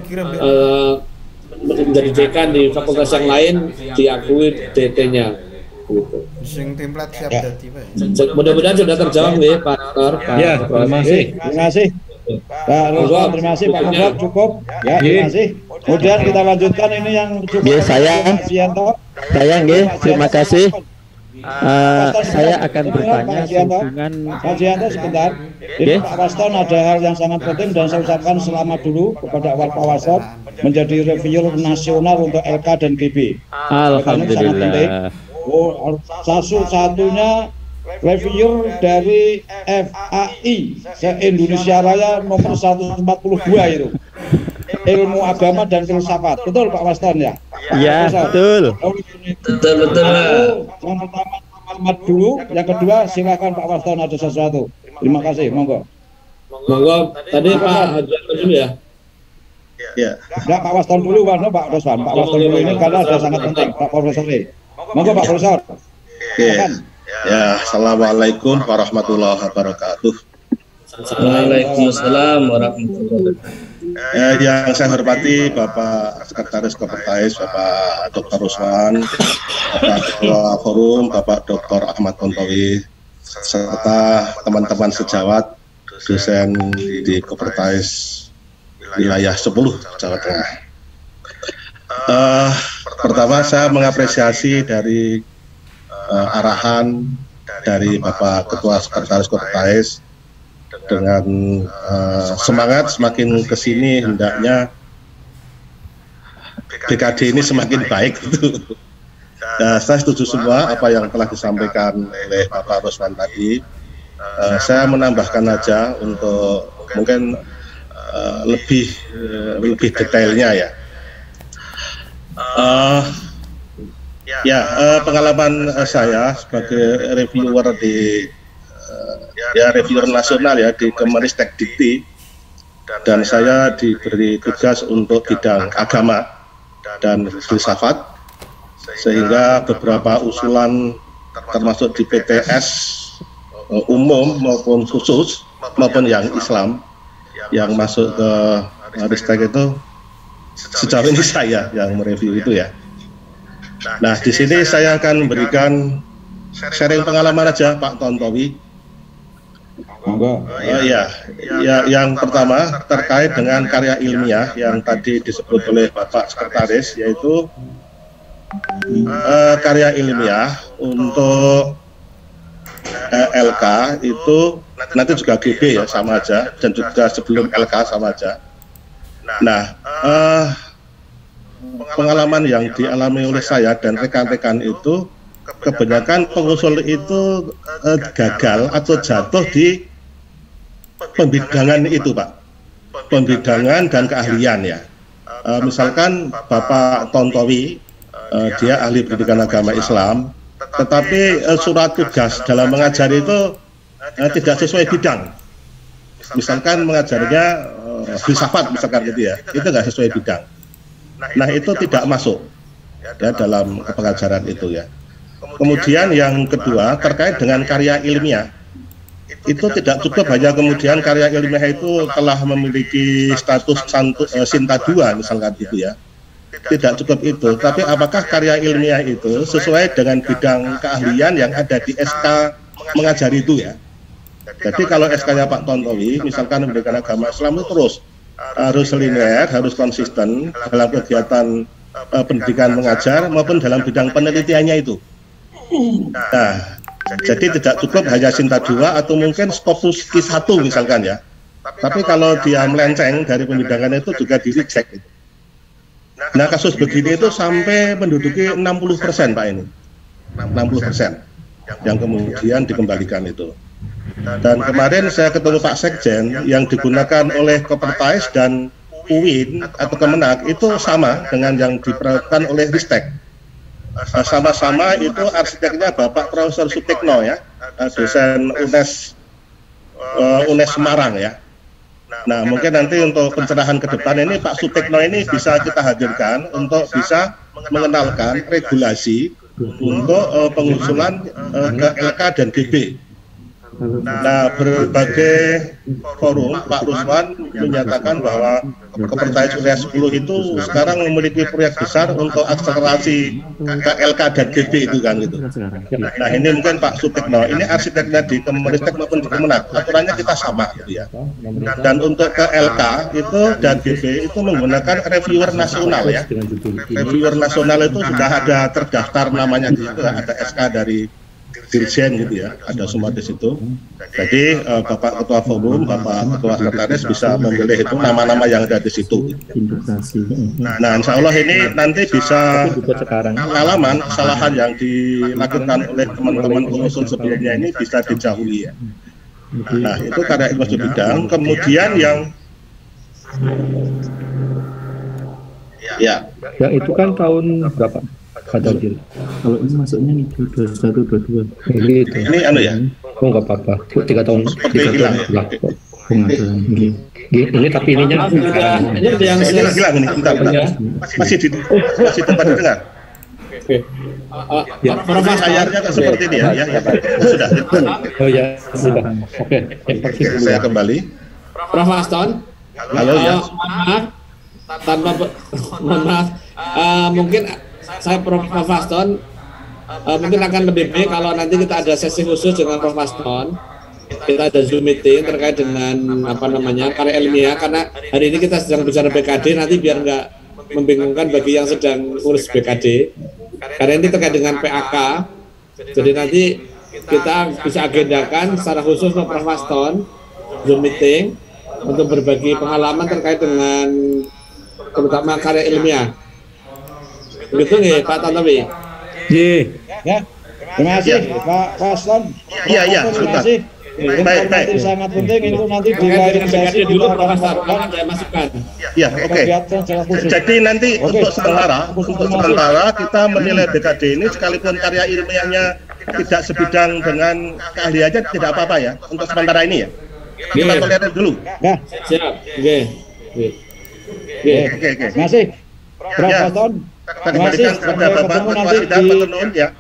menjadi dekan di fakultas yang lain diakui DT-nya. Gitu. Sing template siap Ya. dadi Pak. Mudah-mudahan sudah terjawab nih Pak Dr. Ya, terima kasih. Terima kasih. Pak Ruslan, terima kasih Pak Muhammad, cukup. Ya, terima kasih. Kemudian kita lanjutkan ini yang cukup. Ya, saya. Pak Sianto. Saya nggih, terima kasih. Saya akan Sebentar, bertanya Pak Sianto. sehubungan Pak Sianto sebentar. Ini Oke. Pak Waston ada hal yang sangat penting dan saya ucapkan selamat dulu kepada Pak Waston menjadi reviewer nasional untuk LK dan GB. alhamdulillah. Oh, satu-satunya reviewer dari FAI se-Indonesia Raya nomor 142 itu. Ilmu agama dan filsafat. Betul Pak Waston ya? Ya, betul. Betul. Yang pertama selamat dulu, yang kedua silakan Pak Waston ada sesuatu. Terima kasih, monggo. Monggo, tadi Pak Hajar dulu ya. Ya, Nah, Pak Waston dulu, Pak Ruslan. Pak Waston dulu ini karena ada sangat penting, Pak Profesor. Monggo Pak Profesor. oke. Ya, assalamualaikum warahmatullahi wabarakatuh. Waalaikumsalam warahmatullahi wabarakatuh. Yang saya hormati Bapak Sekretaris Kopertais, Bapak Dr. Ruslan, Bapak Ketua Forum, Bapak Dr. Ahmad Tontowi, serta teman-teman sejawat dosen di Kopertais wilayah 10 Jawa Tengah. Pertama saya mengapresiasi dari arahan dari Bapak Ketua Sekretaris Kopertais dengan semangat semakin kesini hendaknya BKD ini semakin baik gitu. Nah, saya setuju semua apa yang telah disampaikan oleh Bapak Ruslan tadi. Saya menambahkan aja untuk mungkin lebih detailnya ya. Pengalaman saya sebagai reviewer di reviewer nasional ya di Kemenristek Dikti, dan saya diberi tugas untuk bidang agama dan filsafat, sehingga beberapa usulan termasuk di PTS umum maupun khusus maupun yang Islam yang masuk ke Ristek itu sejauh ini saya yang mereview itu ya. Nah, di sini saya akan memberikan sharing pengalaman aja Pak Tontowi. Monggo. Yang pertama terkait dengan karya ilmiah yang tadi disebut oleh Bapak Sekretaris, yaitu karya ilmiah untuk LK itu nanti juga GB ya sama aja, dan juga sebelum LK sama aja. Nah, pengalaman yang dialami oleh saya dan rekan-rekan itu, kebanyakan pengusul itu gagal atau jatuh di pembidangan itu Pak, pembidangan dan keahlian ya. Misalkan Bapak Tontowi, dia ahli pendidikan agama Islam, tetapi surat tugas dalam mengajar itu tidak sesuai bidang. Misalkan mengajarnya filsafat misalkan gitu ya, itu nggak sesuai bidang. Nah, itu tidak masuk ya dalam pengajaran itu ya. Kemudian yang kedua terkait dengan karya ilmiah, itu tidak cukup hanya kemudian karya ilmiah itu telah memiliki status Sinta 2 misalkan gitu ya. Tidak cukup itu, tapi apakah karya ilmiah itu sesuai dengan bidang keahlian yang ada di SK mengajar itu ya. Jadi kalau SK-nya Pak Tontowi misalkan pendidikan agama Islam itu terus harus linear, harus konsisten dalam kegiatan pendidikan mengajar maupun dalam bidang penelitiannya itu. Nah, jadi tidak cukup hanya Sinta 2 atau mungkin Scopus Q1 misalkan ya. Tapi kalau dia melenceng dari pembidangan itu juga di reject itu. Nah, kasus begini itu sampai menduduki 60% Pak ini. 60% yang kemudian dikembalikan itu. Dan kemarin saya ketemu Pak Sekjen, yang digunakan oleh Kopertais dan UIN atau Kemenak itu sama dengan yang diperlakukan oleh Ristek. Sama-sama itu arsiteknya Bapak Profesor Sutikno ya, dosen UNES Semarang ya. Nah, mungkin nanti untuk pencerahan ke depan ini Pak Sutikno ini bisa kita hadirkan untuk bisa mengenalkan regulasi untuk pengusulan ke LK dan GB. Nah, berbagai forum Pak Rusman menyatakan bahwa Kepercayaan Surya 10 itu sekarang memiliki proyek besar untuk akselerasi KLK dan GB itu kan gitu. Nah, ini mungkin Pak Sutikno, ini arsiteknya di Kemenristek maupun di Kemenak, aturannya kita sama gitu ya. Dan untuk KLK itu dan GB itu menggunakan reviewer nasional ya. Reviewer nasional itu sudah ada terdaftar namanya di situ, ada SK dari Dirjen gitu ya, ada semua di situ. Jadi Bapak Ketua Forum, Bapak Ketua Sekretaris bisa memilih itu nama-nama yang ada di situ. Nah, insya Allah ini nanti bisa pengalaman kesalahan yang dilakukan oleh teman-teman pengusul sebelumnya ini bisa dijauhi ya. Nah, itu karena ilmu bidang. Kemudian yang itu kan tahun berapa? Hadir. Kalau ini masuknya nih 21 22. Ini anu ya. Oh enggak apa-apa. 3 tahun. Seperti hilang ya. Ini tapi ininya ini yang hilang ini. Bentar. Masih tempat didengar. Oke. Layarnya seperti ini ya. Sudah. Oh ya, sudah. Oke. Saya kembali. Prof. Aston. Halo ya. Maaf. Mungkin saya Prof. Aston mungkin akan lebih baik kalau nanti kita ada sesi khusus dengan Prof. Aston. Kita ada Zoom meeting terkait dengan karya ilmiah, karena hari ini kita sedang bicara BKD, nanti biar nggak membingungkan bagi yang sedang urus BKD. Karena ini terkait dengan PAK, jadi nanti kita bisa agendakan secara khusus untuk Prof. Aston Zoom meeting untuk berbagi pengalaman terkait dengan terutama karya ilmiah. Begitu nih Pak Tantowi? Ya, terima kasih Pak Aston. Iya, terima kasih. Baik. Sangat penting itu nanti di lain sesi dulu Profesor, saya masukkan. Ya, oke. Jadi nanti untuk sementara kita menilai BKD ini sekalipun karya ilmiahnya tidak sebidang dengan keahliannya tidak apa-apa ya untuk sementara ini ya. Kita tolerir dulu. Ya, siap. Oke. Terima kasih. Prof. Aston. Terima kasih kepada Bapak Ketua Sidang Petenun ya.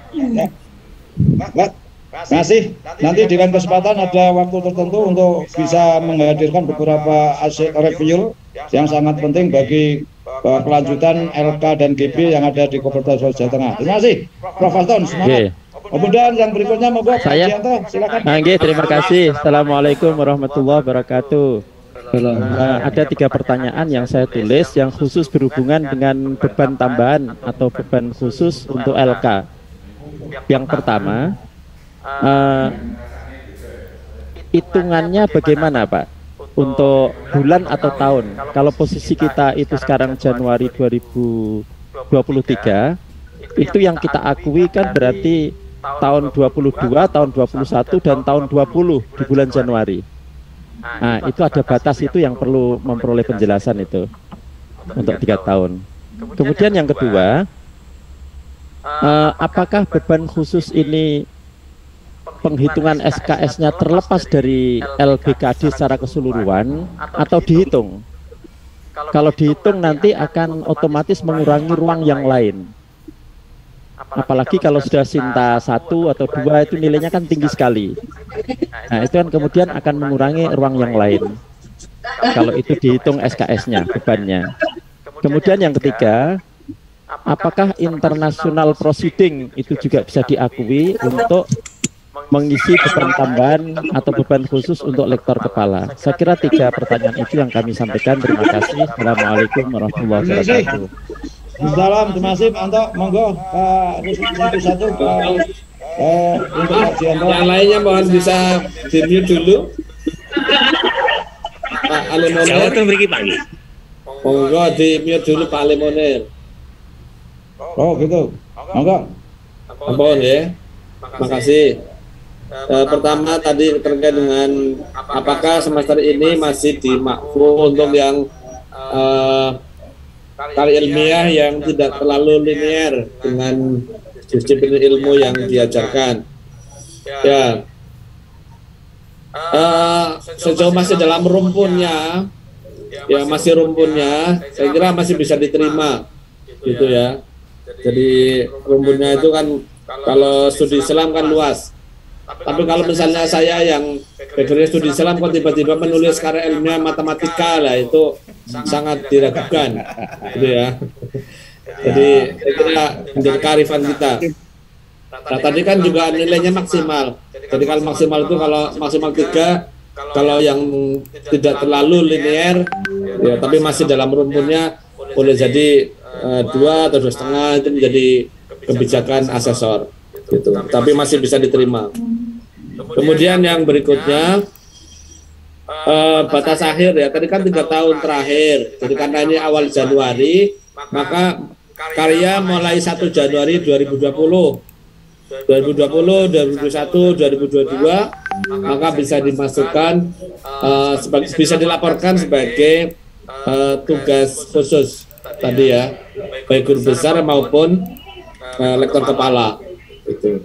Terima kasih. Nanti di lain kesempatan ada waktu tertentu untuk bisa menghadirkan beberapa hasil review yang sangat penting bagi kelanjutan LK dan GB yang ada di Kopertas Jawa Tengah. Terima kasih, Prof. Aston. Semangat. Kemudian yang berikutnya monggo Pak Jianto, silakan. Terima kasih. Assalamualaikum warahmatullahi wabarakatuh. Ada 3 pertanyaan yang saya tulis yang khusus berhubungan dengan beban tambahan atau beban khusus untuk LK. Yang pertama, hitungannya bagaimana Pak untuk bulan atau tahun? Kalau posisi kita itu sekarang Januari 2023, itu yang kita akui kan berarti tahun 22, tahun 21 dan tahun 20 di bulan Januari. Nah, itu ada batas itu yang perlu memperoleh penjelasan itu untuk 3 tahun. Kemudian yang kedua, apakah beban khusus ini penghitungan SKS-nya terlepas dari LBKD secara keseluruhan atau dihitung? Kalau dihitung nanti akan otomatis mengurangi ruang yang lain. Apalagi kalau sudah Sinta 1 atau 2 itu nilainya kan tinggi sekali. Nah, itu kan kemudian akan mengurangi ruang yang lain. Kalau itu dihitung SKS-nya, bebannya. Kemudian yang ketiga, apakah international proceeding itu juga bisa diakui untuk mengisi beban tambahan atau beban khusus untuk lektor kepala? Saya kira 3 pertanyaan itu yang kami sampaikan. Terima kasih. Assalamualaikum warahmatullahi wabarakatuh. Salam, terima kasih Pak Anto. Monggo Pak satu untuk Pak Jianto. Yang lainnya mohon bisa di-mute dulu. Pak Alimonir. Jawatan beri pagi. Monggo di-mute dulu Pak Alimonir. Oh gitu. Monggo. Ampun ya. Makasih. Pertama tadi terkait dengan apakah semester ini masih dimakfu untuk yang karya ilmiah yang tidak terlalu linear dengan disiplin ilmu yang diajarkan. Ya, sejauh masih dalam rumpunnya, ya masih rumpunnya, saya kira masih bisa diterima, gitu ya. Jadi rumpunnya itu kan kalau studi Islam kan luas. Tapi kalau misalnya saya yang background studi Islam kok tiba-tiba menulis karya ilmiah matematika lah, itu sangat diragukan, gitu ya. Jadi saya kira menjadi kearifan kita. Nah, tadi kan juga nilainya maksimal. Jadi kalau maksimal itu kalau maksimal 3, kalau yang tidak terlalu linear, ya, tapi masih dalam rumpunnya boleh jadi 2 atau 2,5, itu menjadi kebijakan asesor, gitu. Tapi masih bisa diterima. Kemudian yang berikutnya batas akhir ya. Tadi kan 3 tahun terakhir. Jadi karena ini awal Januari, maka karya mulai 1 Januari 2020. 2020, 2021, 2022, maka bisa dimasukkan, bisa dilaporkan sebagai tugas khusus tadi ya, baik guru besar maupun lektor kepala. Gitu.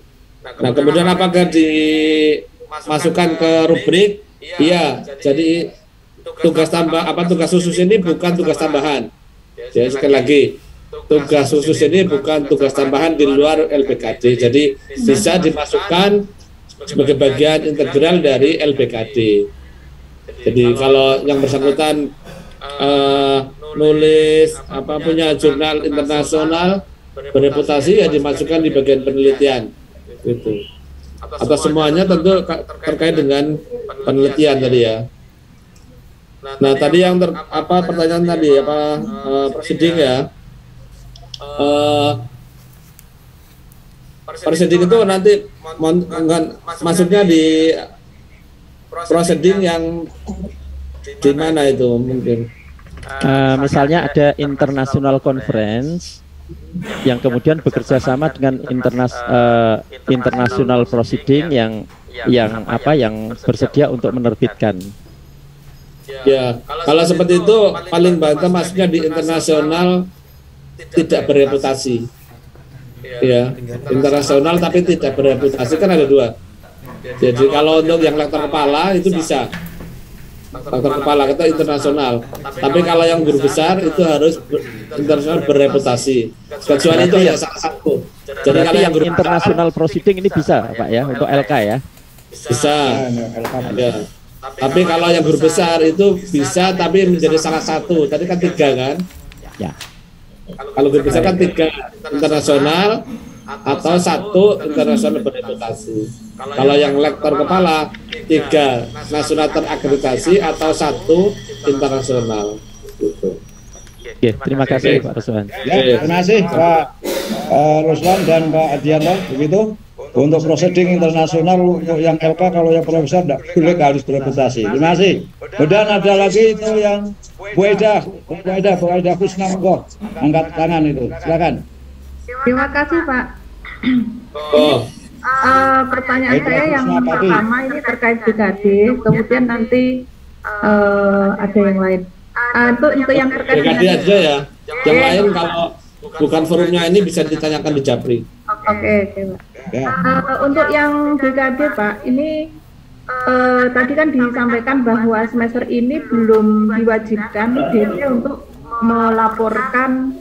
Nah, kemudian apakah dimasukkan ke rubrik? Iya, jadi tugas khusus ini bukan tugas tambahan. Ya, sekali lagi, tugas khusus ini bukan tugas tambahan di luar LPKD, jadi bisa dimasukkan sebagai bagian integral dari LPKD. Jadi kalau yang bersangkutan nulis punya jurnal internasional bereputasi, ya dimasukkan di bagian penelitian, gitu. Atau semuanya tentu terkait dengan penelitian tadi ya. Nah, tadi yang pertanyaan tadi proceeding ya. Proceeding itu nanti masuknya di proceeding yang di mana itu mungkin? Misalnya ada international conference yang kemudian bekerja sama dengan international proceeding yang bersedia untuk menerbitkan. Ya, kalau seperti itu paling banter masuknya di internasional tidak bereputasi, ya, internasional tapi tidak bereputasi, kan ada 2. Jadi kalau untuk yang lektor kepala itu bisa lektor kepala kita internasional, tapi kalau yang guru besar itu harus internasional bereputasi, kecuali itu ya salah satu. Jadi kalau yang guru international proceeding ini bisa Pak ya, untuk LK ya? Bisa, ya. Tapi kalau yang guru besar itu bisa tapi menjadi salah satu. Tadi kan 3 kan? Ya. Kalau guru besar kan 3 internasional atau 1 internasional bereputasi. Kalau yang lektor kepala 3 nasional terakreditasi atau 1 internasional. Gitu. Oke, terima kasih Pak Ruswan. Ya, terima kasih Pak Ruswan dan Pak Adianto. Begitu untuk proceeding internasional, untuk yang LK kalau yang profesor tidak boleh, harus bereputasi. Terima kasih. Kemudian ada lagi itu yang Bu Eda Husna, monggo angkat tangan itu, silakan. Terima kasih Pak. Pertanyaan saya yang pertama ini terkait BKD, kemudian nanti ada yang lain. Untuk yang terkait BKD aja ya. Yang lain kalau bukan forumnya ini bisa ditanyakan di Japri. Oke, Pak. Untuk yang BKD Pak, ini tadi kan disampaikan bahwa semester ini belum diwajibkan DP untuk melaporkan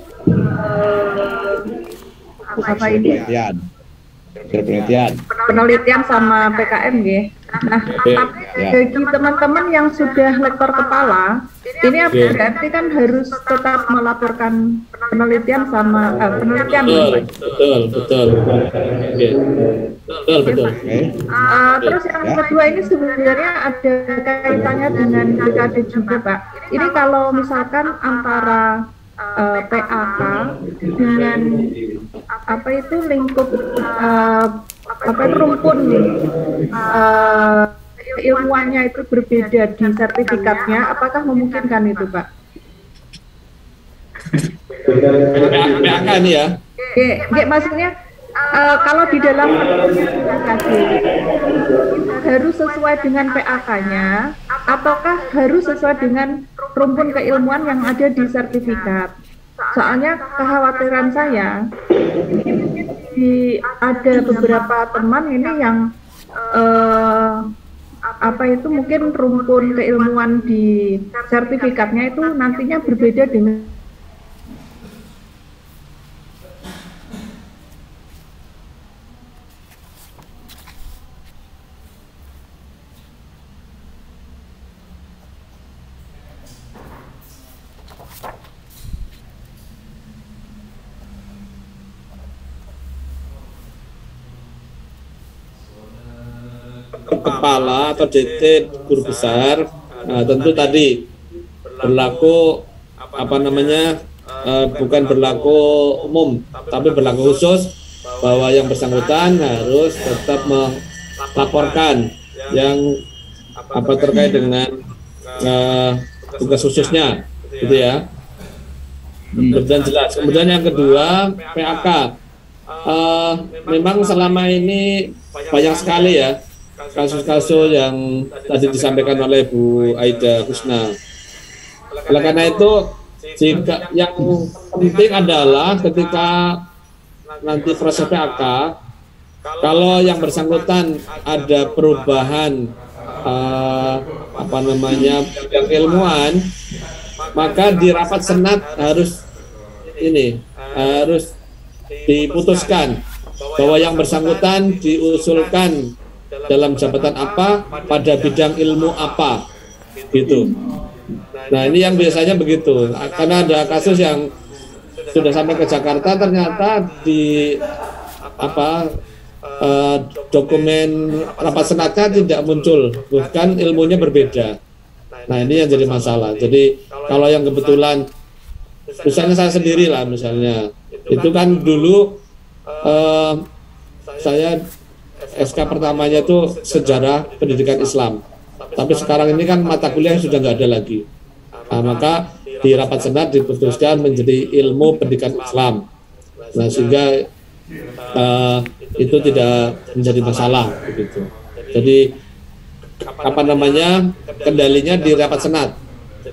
penelitian sama PKM ya. Nah, tapi bagi teman-teman yang sudah lektor kepala, ini berarti kan harus tetap melaporkan penelitian sama penelitian. Betul. Terus yang kedua ini sebenarnya ada kaitannya dengan BKD juga Pak. Ini kalau misalkan antara PAK dengan lingkup rumpun ilmuannya itu berbeda di sertifikatnya, apakah memungkinkan itu Pak? PAK ini ya? Maksudnya kalau di dalam sertifikasi harus sesuai dengan PAK-nya ataukah harus sesuai dengan rumpun keilmuan yang ada di sertifikat? Soalnya kekhawatiran saya ada beberapa teman ini yang mungkin rumpun keilmuan di sertifikatnya itu nantinya berbeda dengan kepala atau DT guru besar, tentu tadi berlaku bukan berlaku umum, tapi berlaku khusus bahwa yang bersangkutan harus tetap melaporkan yang terkait dengan tugas khususnya, gitu ya. Kemudian jelas. Kemudian yang kedua, PAK. Memang selama ini banyak sekali ya kasus-kasus yang tadi disampaikan oleh Bu Aida Husna. Oleh karena itu, jika yang penting adalah ketika nanti proses PAK, kalau yang bersangkutan ada perubahan bidang ilmuwan, maka di rapat senat harus diputuskan bahwa yang bersangkutan diusulkan dalam jabatan apa pada bidang ilmu apa, gitu. Nah, ini yang biasanya begitu, karena ada kasus yang sudah sampai ke Jakarta ternyata di dokumen rapat senatnya tidak muncul, bukan ilmunya berbeda. Nah, ini yang jadi masalah. Jadi kalau yang kebetulan, misalnya saya sendiri lah, misalnya itu kan dulu saya SK pertamanya itu sejarah pendidikan Islam, tapi sekarang ini kan mata kuliah sudah nggak ada lagi. Nah, maka di rapat senat diputuskan menjadi ilmu pendidikan Islam. Nah, sehingga itu tidak menjadi masalah, begitu. Jadi kendalinya di rapat senat.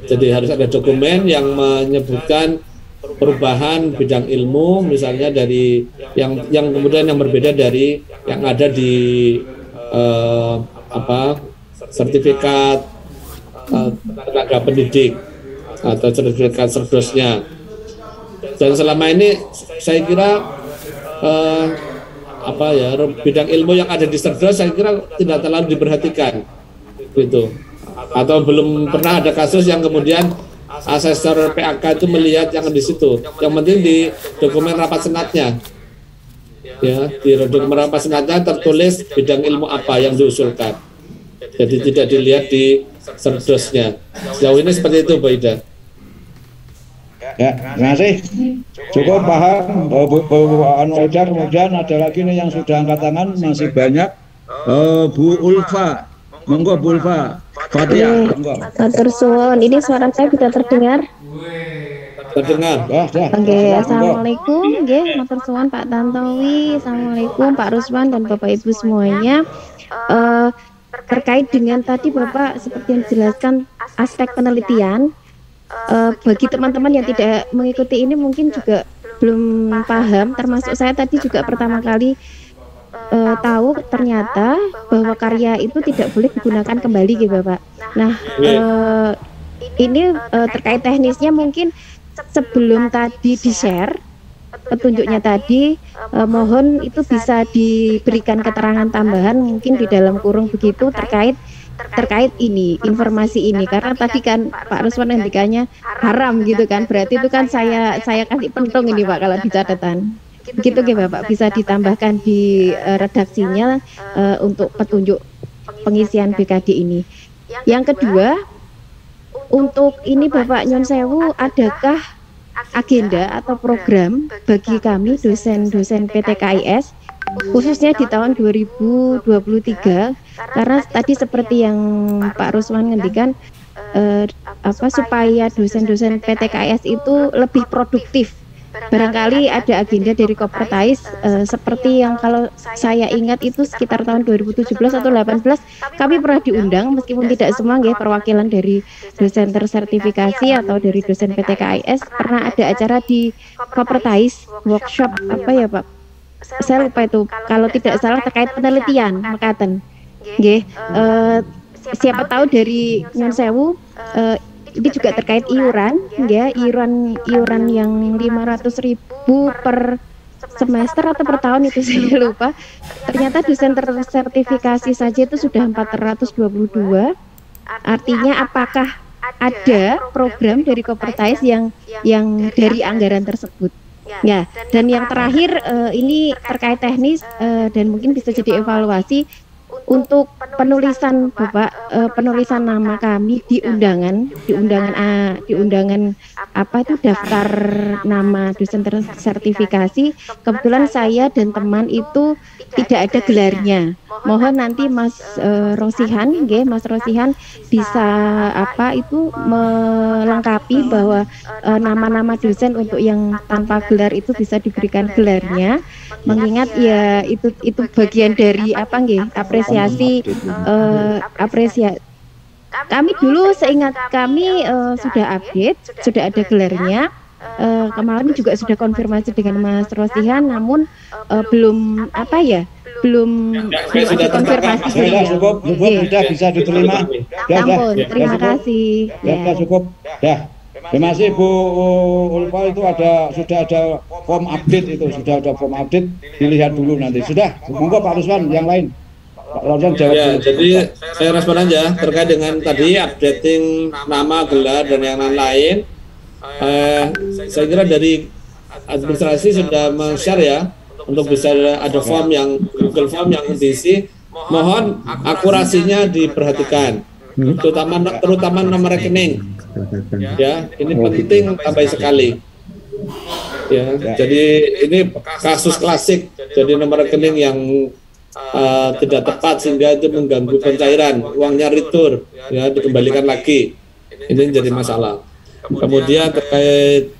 Jadi harus ada dokumen yang menyebutkan perubahan bidang ilmu, misalnya dari yang kemudian yang berbeda dari yang ada di sertifikat tenaga pendidik atau sertifikat serdosnya. Dan selama ini saya kira bidang ilmu yang ada di serdos saya kira tidak terlalu diperhatikan, gitu. Atau belum pernah ada kasus yang kemudian asesor PAK itu melihat yang di situ. Yang penting di dokumen rapat senatnya, ya, di dokumen rapat senatnya tertulis bidang ilmu apa yang diusulkan. Jadi tidak dilihat di serdosnya. Sejauh ini seperti itu, Bu Ida. Ya, terima kasih. Cukup paham, Bu Aida. Kemudian ada lagi nih yang sudah angkat tangan, masih banyak. Bu Ulfa, monggo Bu Ulfa. Fatia, monggo. Matur suwun, ini suara saya bisa terdengar? Terdengar. Oke, assalamualaikum, matur suwun Pak Tantowi, assalamualaikum Pak Ruswan dan Bapak Ibu semuanya. Terkait dengan tadi Bapak seperti yang dijelaskan aspek penelitian. Bagi teman-teman yang tidak mengikuti ini mungkin juga belum paham, termasuk saya tadi juga pertama kali tahu ternyata bahwa karya itu tidak boleh digunakan kembali gitu Bapak. Nah, ini terkait teknisnya mungkin sebelum tadi di-share petunjuknya tadi, mohon itu bisa diberikan keterangan tambahan mungkin di dalam kurung begitu terkait ini, informasi ini, karena tadi kan Pak Ruswan ngendikannya haram gitu kan, berarti itu kan saya kasih pentung ini Pak kalau di catatan gitu Bapak, bisa ditambahkan di redaksinya untuk petunjuk pengisian BKD ini. Yang kedua, untuk ini Bapak Nyon Sewu, adakah agenda atau program bagi kami dosen-dosen PTKIS khususnya di tahun 2023, karena tadi seperti yang Pak Ruswan ngendikan supaya dosen-dosen PTKIS itu lebih produktif. Barangkali ada agenda dari Kopertais seperti yang kalau saya ingat itu sekitar tahun 2017 atau 2018 kami pernah diundang, meskipun tidak semua perwakilan dari dosen tersertifikasi atau dari dosen PTKIS pernah ada acara di Kopertais, workshop apa ya Pak? Saya lupa itu, kalau tidak salah terkait penelitian mekaten. Siapa tahu dari Nyon Sewu ini juga terkait iuran, iuran yang 500.000 per semester atau per tahun itu saya lupa. Ternyata dosen tersertifikasi saja itu sudah 422. Artinya apakah ada program dari Kopertais yang dari anggaran tersebut? Ya, dan yang terakhir ini terkait teknis dan mungkin bisa jadi evaluasi untuk penulisan Bapak, penulisan nama kami di undangan apa itu daftar nama dosen tersertifikasi, kebetulan saya dan teman itu tidak ada gelarnya. Mohon nanti Mas Rosihan, Mas Rosihan bisa apa itu melengkapi bahwa nama-nama dosen untuk yang tanpa gelar itu bisa diberikan gelarnya, mengingat ya itu bagian dari apa apresiasi kami dulu seingat kami sudah update, sudah ada gelarnya. Kemarin juga sudah konfirmasi dengan Mas Rosihan, namun belum sudah konfirmasi. Cukup, sudah bisa diterima. Ampun, terima kasih. Ya, cukup. Ya. Terima kasih Bu Ulfa, itu sudah ada form update dilihat dulu nanti. Sudah, monggo Pak Ruswan yang lain. Pak Ruswan jawab. Ya, jadi saya respon aja terkait dengan tadi updating nama, gelar dan yang lain-lain. Saya kira dari administrasi sudah men-share ya untuk bisa ada form yang Google Form yang diisi. Mohon akurasinya diperhatikan, terutama nomor rekening. Ya, ini penting sampai sekali. Ya, jadi ini kasus klasik. Jadi nomor rekening yang tidak tepat sehingga itu mengganggu pencairan, uangnya retur, ya dikembalikan lagi. Ini jadi masalah. Kemudian terkait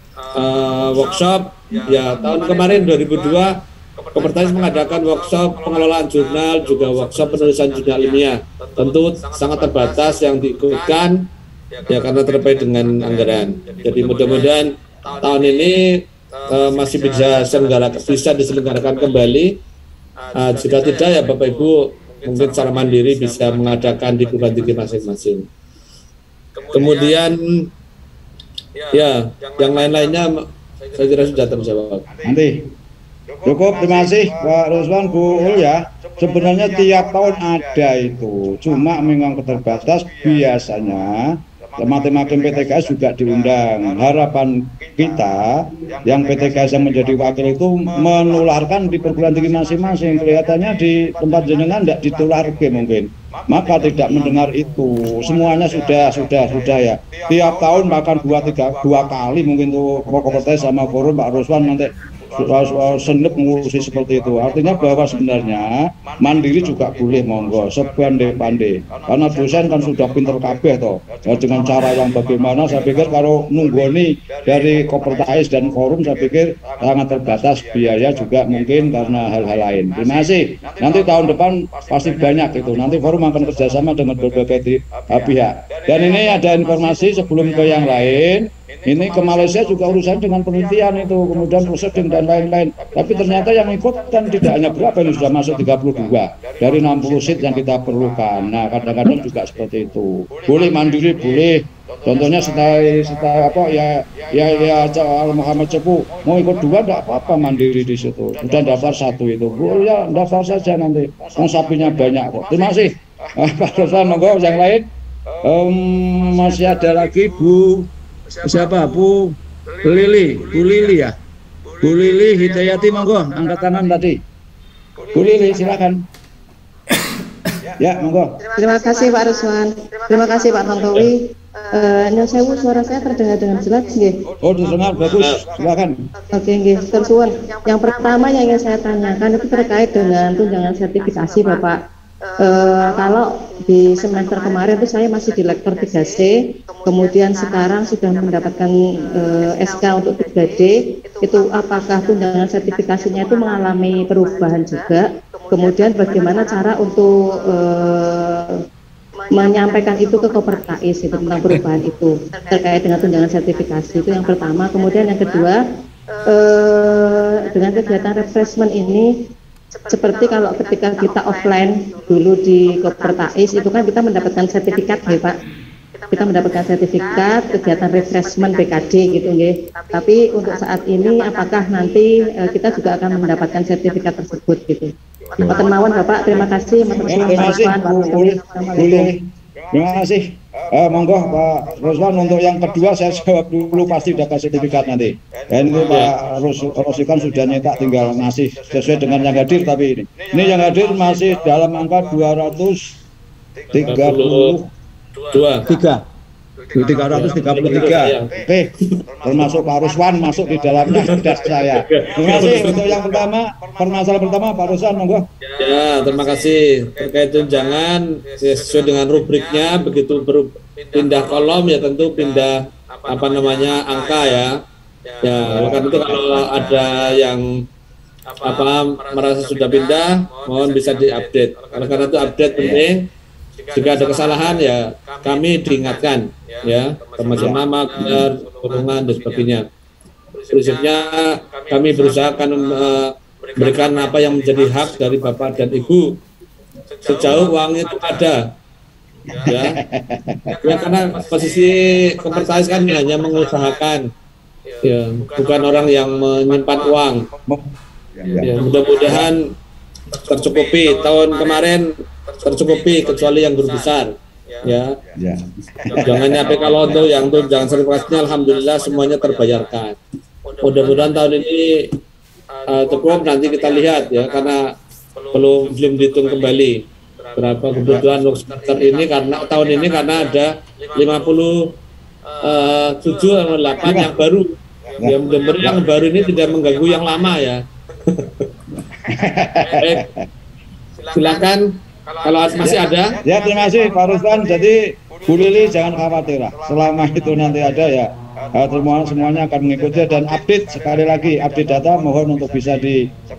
workshop, ya tahun kemarin 2002 Kopertais mengadakan workshop pengelolaan jurnal, juga workshop penulisan jurnal ilmiah. Tentu sangat terbatas yang diikutkan, ya karena terkait dengan anggaran. Jadi mudah-mudahan tahun ini masih bisa diselenggarakan kembali. Jika tidak ya Bapak Ibu mungkin secara mandiri bisa mengadakan di perguruan tinggi masing-masing. Kemudian ya yang lain-lainnya saya kira sudah terjawab. Nanti cukup, terima kasih Pak Ruswan, Bu Ul ya. Sebenarnya tiap tahun ada itu, cuma memang keterbatas. Biasanya makin PTKS juga diundang. Harapan kita yang PTKS yang menjadi wakil itu menularkan di perguruan tinggi masing-masing. Kelihatannya di tempat jenengan tidak ditularkan mungkin, maka tidak mendengar itu. Semuanya sudah ya. Tiap tahun bahkan dua kali mungkin tuh Kopertais sama forum Pak Ruswan nanti senep mengurusi seperti itu. Artinya bahwa sebenarnya mandiri juga boleh, monggo sepandai-pandai, karena dosen kan sudah pinter kabeh toh. Ya, dengan cara yang bagaimana saya pikir kalau nunggoni dari Kopertais dan forum saya pikir sangat terbatas, biaya juga mungkin karena hal-hal lain. Terima kasih. Nanti tahun depan pasti banyak itu. Nanti forum akan kerjasama dengan berbagai pihak. Dan ini ada informasi sebelum ke yang lain. Ini ke Malaysia juga urusan dengan penelitian itu, kemudian prosedur dan lain-lain. Tapi ternyata yang ikut kan tidak hanya berapa, ini sudah masuk 32 dari 60 seat yang kita perlukan. Nah, kadang-kadang juga seperti itu. Boleh mandiri, boleh. Contohnya setelah apa ya Muhammad Cepu mau ikut 2 tidak apa-apa, mandiri di situ. Sudah daftar 1 itu. Boleh ya, daftar saja nanti. Sapinya banyak kok. Terima kasih. Pak Ruswan, monggo yang lain. Masih ada lagi Bu siapa? Bu Lili ya. Bu Lili Hidayati, monggo angkat tangan tadi. Bu Lili silakan. Ya, monggo. Terima kasih Pak Ruswan. Terima kasih Pak Tantowi. Nyosewu, suara saya terdengar dengan jelas nggih? Oh, terdengar bagus. Silakan. Oke nggih, tersuwun. Yang pertama yang ingin saya tanyakan itu terkait dengan tunjangan sertifikasi Bapak. Kalau di semester kemarin itu saya masih di lektor 3C, kemudian sekarang sudah mendapatkan SK untuk 3D, itu apakah tunjangan sertifikasinya itu mengalami perubahan juga? Kemudian bagaimana cara untuk menyampaikan itu ke Kopertais itu tentang perubahan itu terkait dengan tunjangan sertifikasi, itu yang pertama. Kemudian yang kedua, dengan kegiatan refreshment ini, seperti kalau ketika kita offline dulu di Kopertais itu kan kita mendapatkan sertifikat ya Pak, kita mendapatkan sertifikat kegiatan refreshment BKD gitu nggih. Tapi untuk saat ini apakah nanti kita juga akan mendapatkan sertifikat tersebut gitu? Matur mawon Bapak, terima kasih. Terima kasih Bu Lili. Terima Terima kasih. Monggo Pak Ruswan, untuk yang kedua saya jawab dulu, pasti dapat sertifikat nanti. Dan ini Pak Rosikan sudah nyetak, tinggal ngasih sesuai dengan yang hadir. Tapi ini yang hadir masih dalam angka 233. Oke, termasuk Pak Ruswan masuk di dalamnya sudah saya. Terima kasih. Untuk yang pertama, permasalahan pertama Pak Ruswan, monggo. Ya, terima kasih. Terkait tunjangan sesuai dengan rubriknya, begitu pindah kolom ya tentu pindah angka ya. Ya, karena itu kalau ada yang merasa sudah pindah, mohon bisa diupdate. Karena itu update penting. Jika ada kesalahan ya kami diingatkan ya, termasuk nama, gelar, golongan dan sebagainya. Prinsipnya kami berusaha akan memberikan apa yang menjadi hak dari Bapak dan Ibu sejauh uang itu ada. Ya, karena posisi Kopertais kan hanya mengusahakan, ya, bukan orang yang menyimpan uang. Ya, mudah-mudahan tercukupi. Tahun kemarin tercukupi kecuali yang guru besar, ya. Jangan nyampe kalau untuk yang tunjangan sertifikatnya alhamdulillah semuanya terbayarkan. Mudah-mudahan tahun ini cukup, nanti kita lihat ya, karena belum dihitung kembali berapa kebutuhan untuk semester ini, karena tahun ini karena ada 57 atau 8 yang baru. Yang baru ini tidak mengganggu yang lama ya. Baik. Silakan kalau masih ada. Ya, terima kasih Pak Ruswan. Jadi Bu Lili jangan khawatir lah, selama itu nanti ada ya, semuanya akan mengikuti. Dan update, sekali lagi update data mohon untuk bisa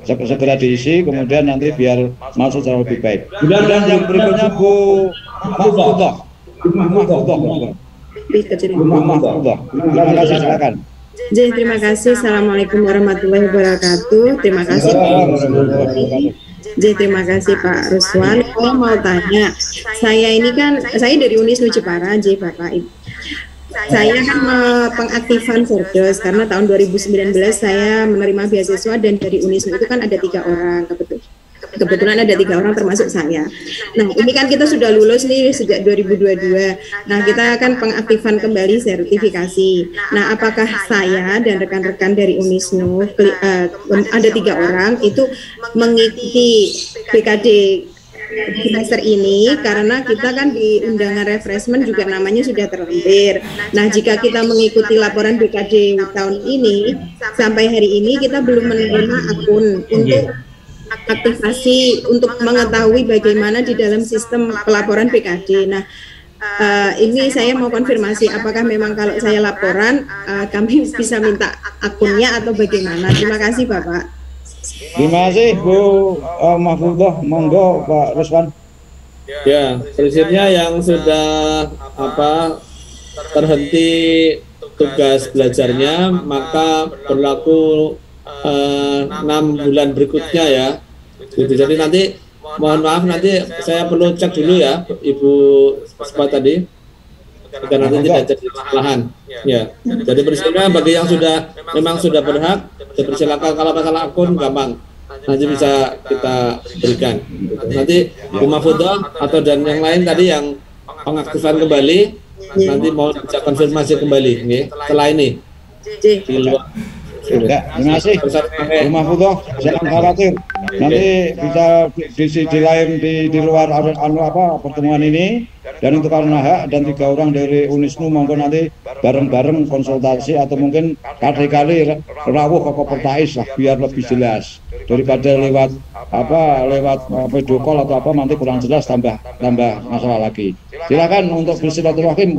segera diisi, kemudian nanti biar masuk secara lebih baik. Dan yang berikutnya Bu Mahfudah. Terima kasih, silakan. Terima kasih. Assalamualaikum warahmatullahi wabarakatuh. Terima kasih. Terima kasih Pak Ruswan. Kalau mau tanya, saya dari Unisnu Jepara, Bapak Ibu. Saya kan pengaktifan Serdos karena tahun 2019 saya menerima beasiswa, dan dari Unisnu itu kan ada 3 orang kebetulan ada 3 orang termasuk saya. Nah, ini kan kita sudah lulus nih sejak 2022. Nah, kita akan pengaktifan kembali sertifikasi. Nah, apakah saya dan rekan-rekan dari Unisnu ada 3 orang itu mengikuti BKD semester ini, karena kita kan di undangan refreshment juga namanya sudah terlampir. Nah, jika kita mengikuti laporan BKD tahun ini, sampai hari ini kita belum menerima akun untuk aktivasi untuk mengetahui bagaimana di dalam sistem pelaporan BKD. Nah, ini saya mau konfirmasi apakah memang kalau saya laporan kami bisa minta akunnya atau bagaimana. Terima kasih Bapak. Terima kasih Bu Mahfudah. Monggo Pak Ruswan. Ya, prinsipnya yang sudah terhenti tugas belajarnya maka berlaku 6 bulan berikutnya ya. Gitu. Jadi nanti mohon maaf, nanti saya perlu cek dulu ya Ibu Sepat tadi, karena nanti tidak jadi kesalahan. Ya. Jadi prinsipnya bagi yang memang sudah berhak, dipersilakan. Kalau masalah akun gampang, nanti bisa kita berikan. Nanti Bu Mahfudah atau dan yang lain tadi yang pengaktifan kembali, nanti mau bisa konfirmasi kembali nih setelah ini di luar. Ya, terima kasih Bu Mahfudah, jangan khawatir, nanti bisa di luar pertemuan ini. Dan untuk karena hak dan 3 orang dari Unisnu, monggo nanti bareng-bareng konsultasi atau mungkin kali-kali rawuh ke Kopertais lah biar lebih jelas daripada lewat video call atau nanti kurang jelas tambah masalah lagi. Silakan untuk bersilaturahim,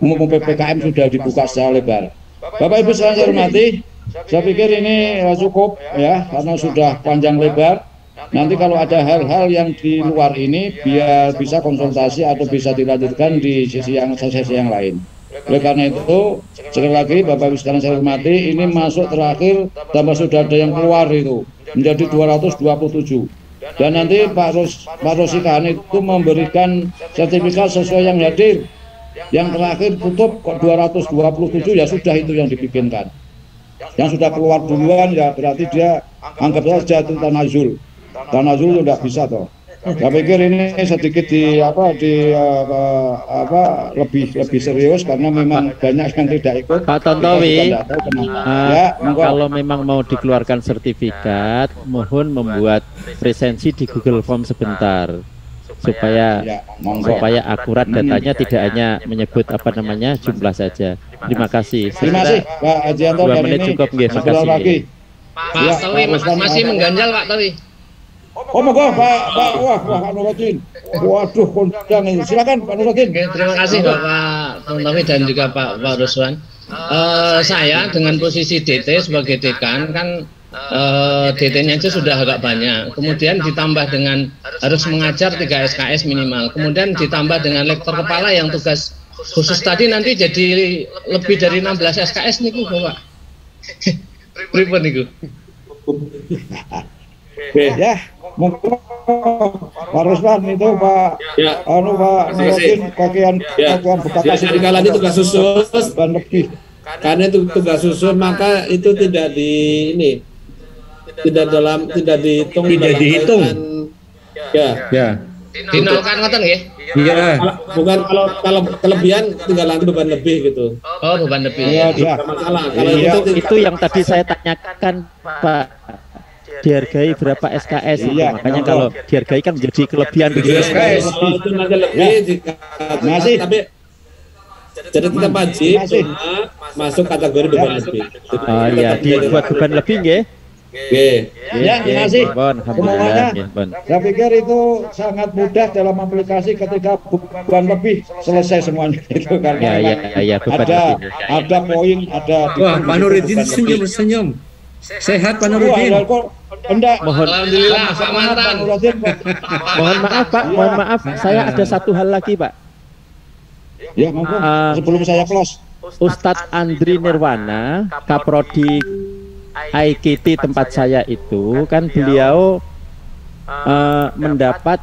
mumpung PPKM sudah dibuka secara lebar. Bapak Ibu saya hormati, saya pikir ini cukup ya, karena sudah panjang lebar. Nanti kalau ada hal-hal yang di luar ini biar bisa konsultasi atau bisa dilanjutkan di sesi yang lain. Oleh karena itu, sekali lagi Bapak Ibu sekalian saya hormati, ini masuk terakhir tambah sudah ada yang keluar itu menjadi 227. Dan nanti Pak Rosikan itu memberikan sertifikat sesuai yang hadir. Yang terakhir tutup kok 227, ya sudah itu yang dibikinkan. Yang sudah keluar duluan ya berarti dia anggap saja itu tanazul. Tanazul itu tidak bisa toh. Saya pikir ini sedikit lebih serius karena memang banyak yang tidak ikut. Pak Tontowi, kalau memang mau dikeluarkan sertifikat, mohon membuat presensi di Google Form sebentar supaya akurat datanya, tidak hanya menyebut jumlah saja. Terima kasih. Terima kasih Pak Ajianto. 2 menit cukup, terima kasih. Pak Towi masih mengganjal Pak Towi. Oh monggo Pak Nuruddin. Waduh, kondang ini. Silakan Pak Nuruddin. Terima kasih Bapak Tontowi dan juga Pak Ruswan. Saya dengan posisi DT sebagai dekan kan DT-nya itu sudah agak banyak. Kemudian ditambah dengan harus mengajar 3 SKS minimal. Kemudian ditambah dengan lektor kepala yang tugas khusus tadi nanti jadi lebih dari 16 SKS niku Bapak. Pripun niku? Ya, monggo Pak Ruslan itu Pak Pak Nuruddin bagian buka kasih. Jadi kalau itu tugas khusus dan lebih. Karena itu tugas khusus maka itu tidak dihitung. Ya. Dinolkan ngoten nggih? Iya. Bukan kalau kelebihan tinggal nanti beban lebih gitu. Oh, beban lebih. Iya, masalah. Kalau itu yang tadi saya tanyakan Pak. Dihargai berapa SKS itu, makanya kalau dihargai kan menjadi kelebihan begitu. SKS itu nanti lebih masih tapi jadi kita wajib masuk kategori beban lebih. Oh iya, dibuat beban lebih nggih. Ya, terima kasih. Semuanya, saya pikir itu sangat mudah dalam aplikasi ketika beban lebih selesai semuanya itu karena ada poin, ada. Wah, Pak Nuruddin senyum. Sehat Pak Nuruddin. Alhamdulillah Pak Mantan. Mohon maaf, saya ada satu hal lagi Pak. Ya, monggo. Sebelum saya close. Ustadz Andri Nirwana, Kaprodi IKT tempat saya itu kan beliau mendapat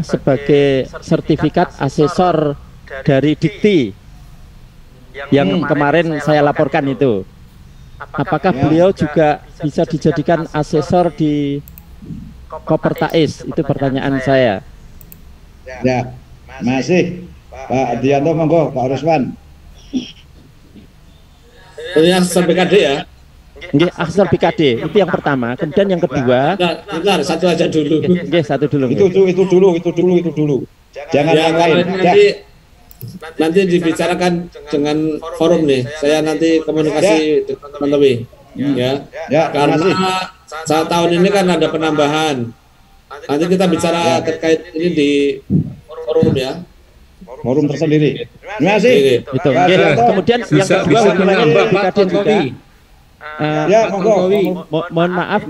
sebagai sertifikat asesor dari Dikti yang kemarin saya laporkan itu. Apakah beliau juga bisa dijadikan asesor di Kopertais? Itu pertanyaan saya. Ya, masih Pak Adianto, monggo Pak Ruswan. Ini asesor BKD ya? Nggih, asesor BKD itu yang pertama. Kemudian yang kedua. Bentar, satu aja dulu. Nggih, satu dulu. Itu dulu. Jangan yang lain. Nanti dibicarakan dengan forum nih. Saya nanti komunikasi dengan teman-teman. Karena saat tahun ini kan ada penambahan. Nanti kita bicara terkait ini di forum ya. Forum tersendiri. Terima kasih. Itu. Kemudian yang kedua hubungannya BKD juga. Mohon maaf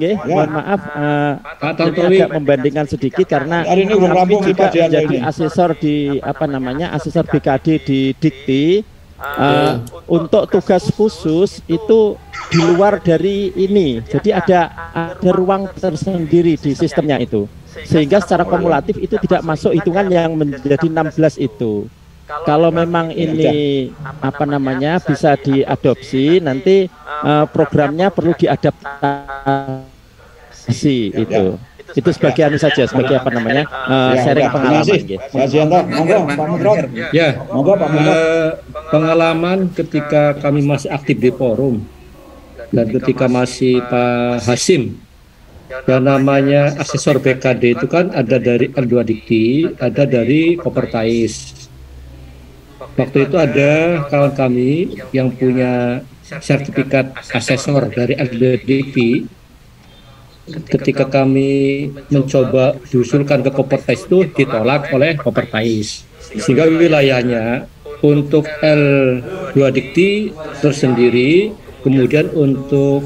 Pak Tontowi agak membandingkan sedikit karena hari ini kami juga menjadi asesor di asesor BKD di Dikti. Untuk tugas khusus itu di luar dari ini, jadi ada ruang tersendiri di sistemnya itu, sehingga secara kumulatif itu tidak masuk hitungan yang menjadi 16 itu. Kalau memang ini bisa diadopsi, nanti programnya perlu diadaptasi itu. Itu sebagai saja, sebagai sharing pengalaman. Pengalaman ketika kami masih aktif di forum dan ketika masih Pak Hasim, yang namanya asesor BKD itu kan ada dari L2 Dikti, ada dari Kopertais. Waktu itu ada kawan kami yang punya sertifikat asesor dari L2 Dikti. Ketika kami mencoba diusulkan ke Kopertais itu ditolak oleh Kopertais, sehingga wilayahnya untuk L2 Dikti tersendiri, kemudian untuk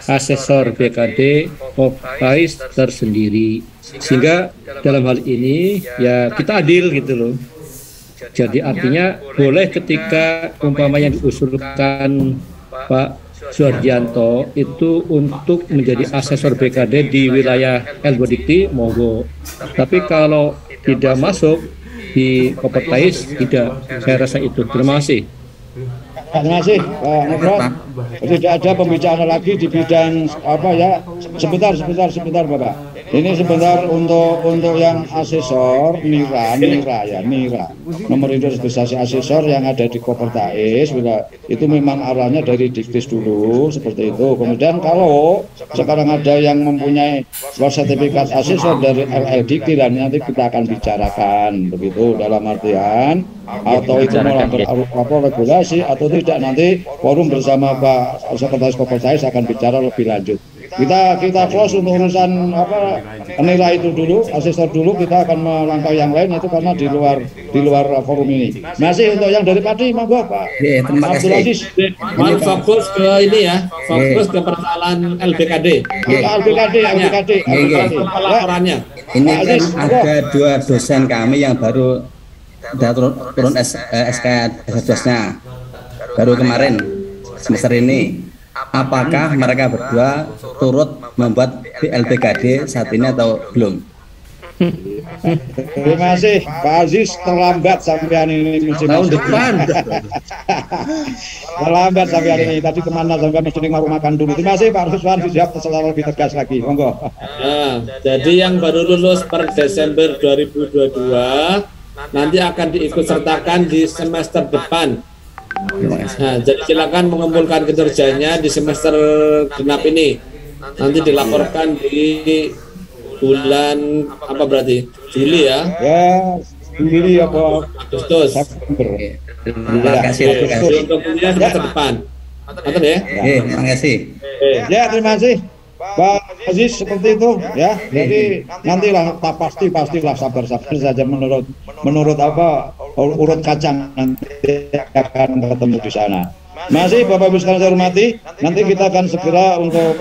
asesor BKD Kopertais tersendiri, sehingga dalam hal ini ya kita adil gitu loh. Jadi artinya boleh ketika umpamanya diusulkan Pak Suhardianto itu untuk menjadi asesor BKD di wilayah L2 Dikti, monggo. Tapi kalau tidak masuk di Kopertais, tidak. Saya rasa itu. Terima kasih. Terima kasih Pak Nugron. Tidak ada pembicaraan lagi di bidang Sebentar Bapak. Ini sebentar untuk yang asesor Nira nomor identifikasi asesor yang ada di Kopertais, itu memang arahnya dari Diktis dulu seperti itu. Kemudian kalau sekarang ada yang mempunyai sertifikat asesor dari LLDK, dan nanti kita akan bicarakan begitu, dalam artian atau itu melanggar regulasi atau tidak, nanti forum bersama Pak Sekretaris Kopertais akan bicara lebih lanjut. Kita close untuk urusan nilai itu dulu, asesor dulu. Kita akan melangkah yang lain itu karena di luar forum ini. Masih untuk yang dari Padi, monggo Pak. Terima kasih. Ini fokus ke ini ya, fokus ke persoalan LBKD. LBKD. Laporannya. Ini kan ada 2 dosen kami yang baru turun SK-nya baru kemarin semester ini. Apakah mereka berdua turut membuat LBKD saat ini atau belum? Terima kasih Pak Aziz, terlambat sampean ini tahun depan. Terlambat sampean ini, tadi kemana sampean mesti ngomong makan dulu. Terima kasih Pak Ruswan, dijawab secara lebih tegas lagi, monggo. Nah, jadi yang baru lulus per Desember 2022 nanti akan diikut sertakan di semester depan. Nah, jadi silakan mengumpulkan kinerjanya di semester genap ini. Nanti dilaporkan di bulan apa berarti? Juli ya? Ya, Juli apa? Agustus. Terima kasih. Untuk kuliah semester depan. Betul ya? Terima kasih. Ya, terima kasih Pak Aziz, seperti itu ya. Jadi nantilah pastilah sabar saja menurut apa urut kacang nanti akan ketemu di sana. Masih Bapak Ibu sekalian saya hormati, nanti kita akan segera untuk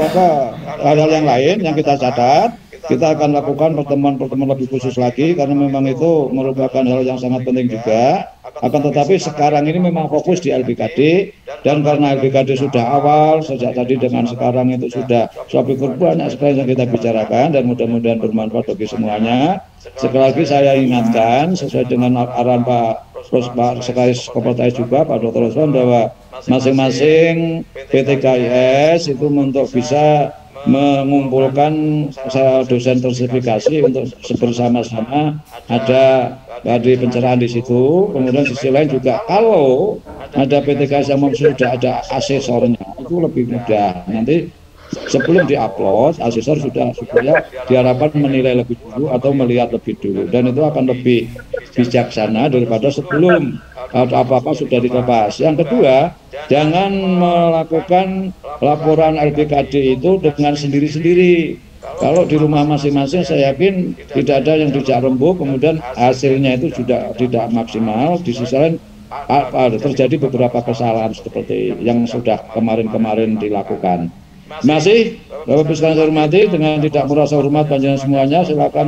hal-hal yang lain yang kita catat. Kita akan lakukan pertemuan lebih khusus lagi karena memang itu merupakan hal yang sangat penting juga. Akan tetapi sekarang ini memang fokus di LBKD, dan karena LBKD sudah awal sejak tadi dengan sekarang itu sudah suatu banyak sekali yang kita bicarakan, dan mudah-mudahan bermanfaat bagi semuanya. Sekali lagi saya ingatkan sesuai dengan arahan Pak Sekretaris Kopertais juga Pak Dr. Ruswan, bahwa masing-masing PTKIS itu untuk bisa mengumpulkan dosen sertifikasi untuk bersama-sama ada pencerahan di situ. Kemudian sisi lain juga kalau ada PTKS yang sudah ada asesornya itu lebih mudah. Nanti sebelum diupload asesor sudah supaya diharapkan menilai lebih dulu atau melihat lebih dulu, dan itu akan lebih bijaksana daripada sebelum apa-apa sudah dilepas. Yang kedua, jangan melakukan laporan LBKD itu dengan sendiri-sendiri. Kalau di rumah masing-masing saya yakin tidak ada yang dijak rembuk, kemudian hasilnya itu juga tidak maksimal. Di sisi lain terjadi beberapa kesalahan seperti yang sudah kemarin-kemarin dilakukan. Masih Bapak Ibu sekalian saya hormati, dengan tidak merasa hormat panjenengan semuanya, silakan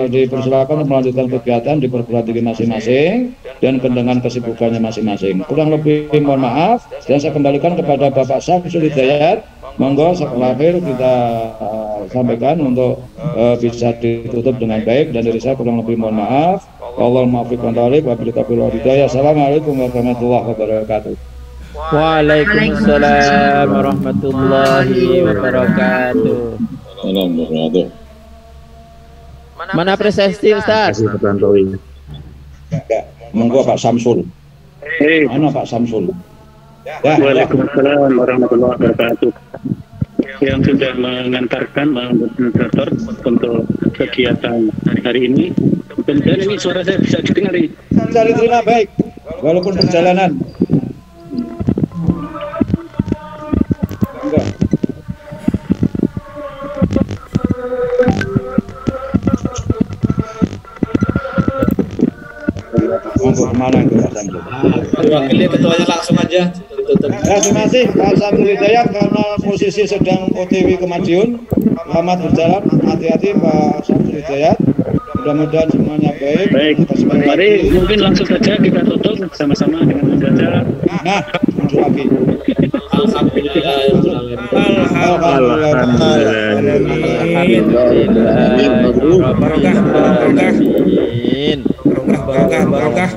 dipersilakan melanjutkan kegiatan di perguruan tinggi masing-masing dan dengan kesibukannya masing-masing. Kurang lebih mohon maaf, dan saya kembalikan kepada Bapak Syamsul Hidayat. Monggo setelah akhir kita sampaikan untuk bisa ditutup dengan baik, dan dari saya kurang lebih mohon maaf. Allahumma muwaffiq wa taufiq wa billahi hidayah. Assalamualaikum warahmatullahi wabarakatuh. Waalaikumsalam warahmatullahi wabarakatuh. Mana prestasi Ustaz? Monggo Pak Samsul. Mana Pak Samsul? Waalaikumsalam warahmatullahi wabarakatuh. Yang sudah mengantarkan moderator untuk kegiatan hari ini. Dan ini suara saya bisa didengar. Bisa diterima baik, walaupun perjalanan. Kemana itu Pak Samsul? Wakilnya ketuanya langsung aja ditutup. Terima kasih Pak Samsul Hidayat, karena posisi sedang OTW ke Madiun. Selamat berjalan, hati-hati Pak Samsul Hidayat. Mudah-mudahan semuanya baik. Baik, mari mungkin langsung saja kita tutup sama-sama dengan membaca. Nah, lanjut lagi. Barokah.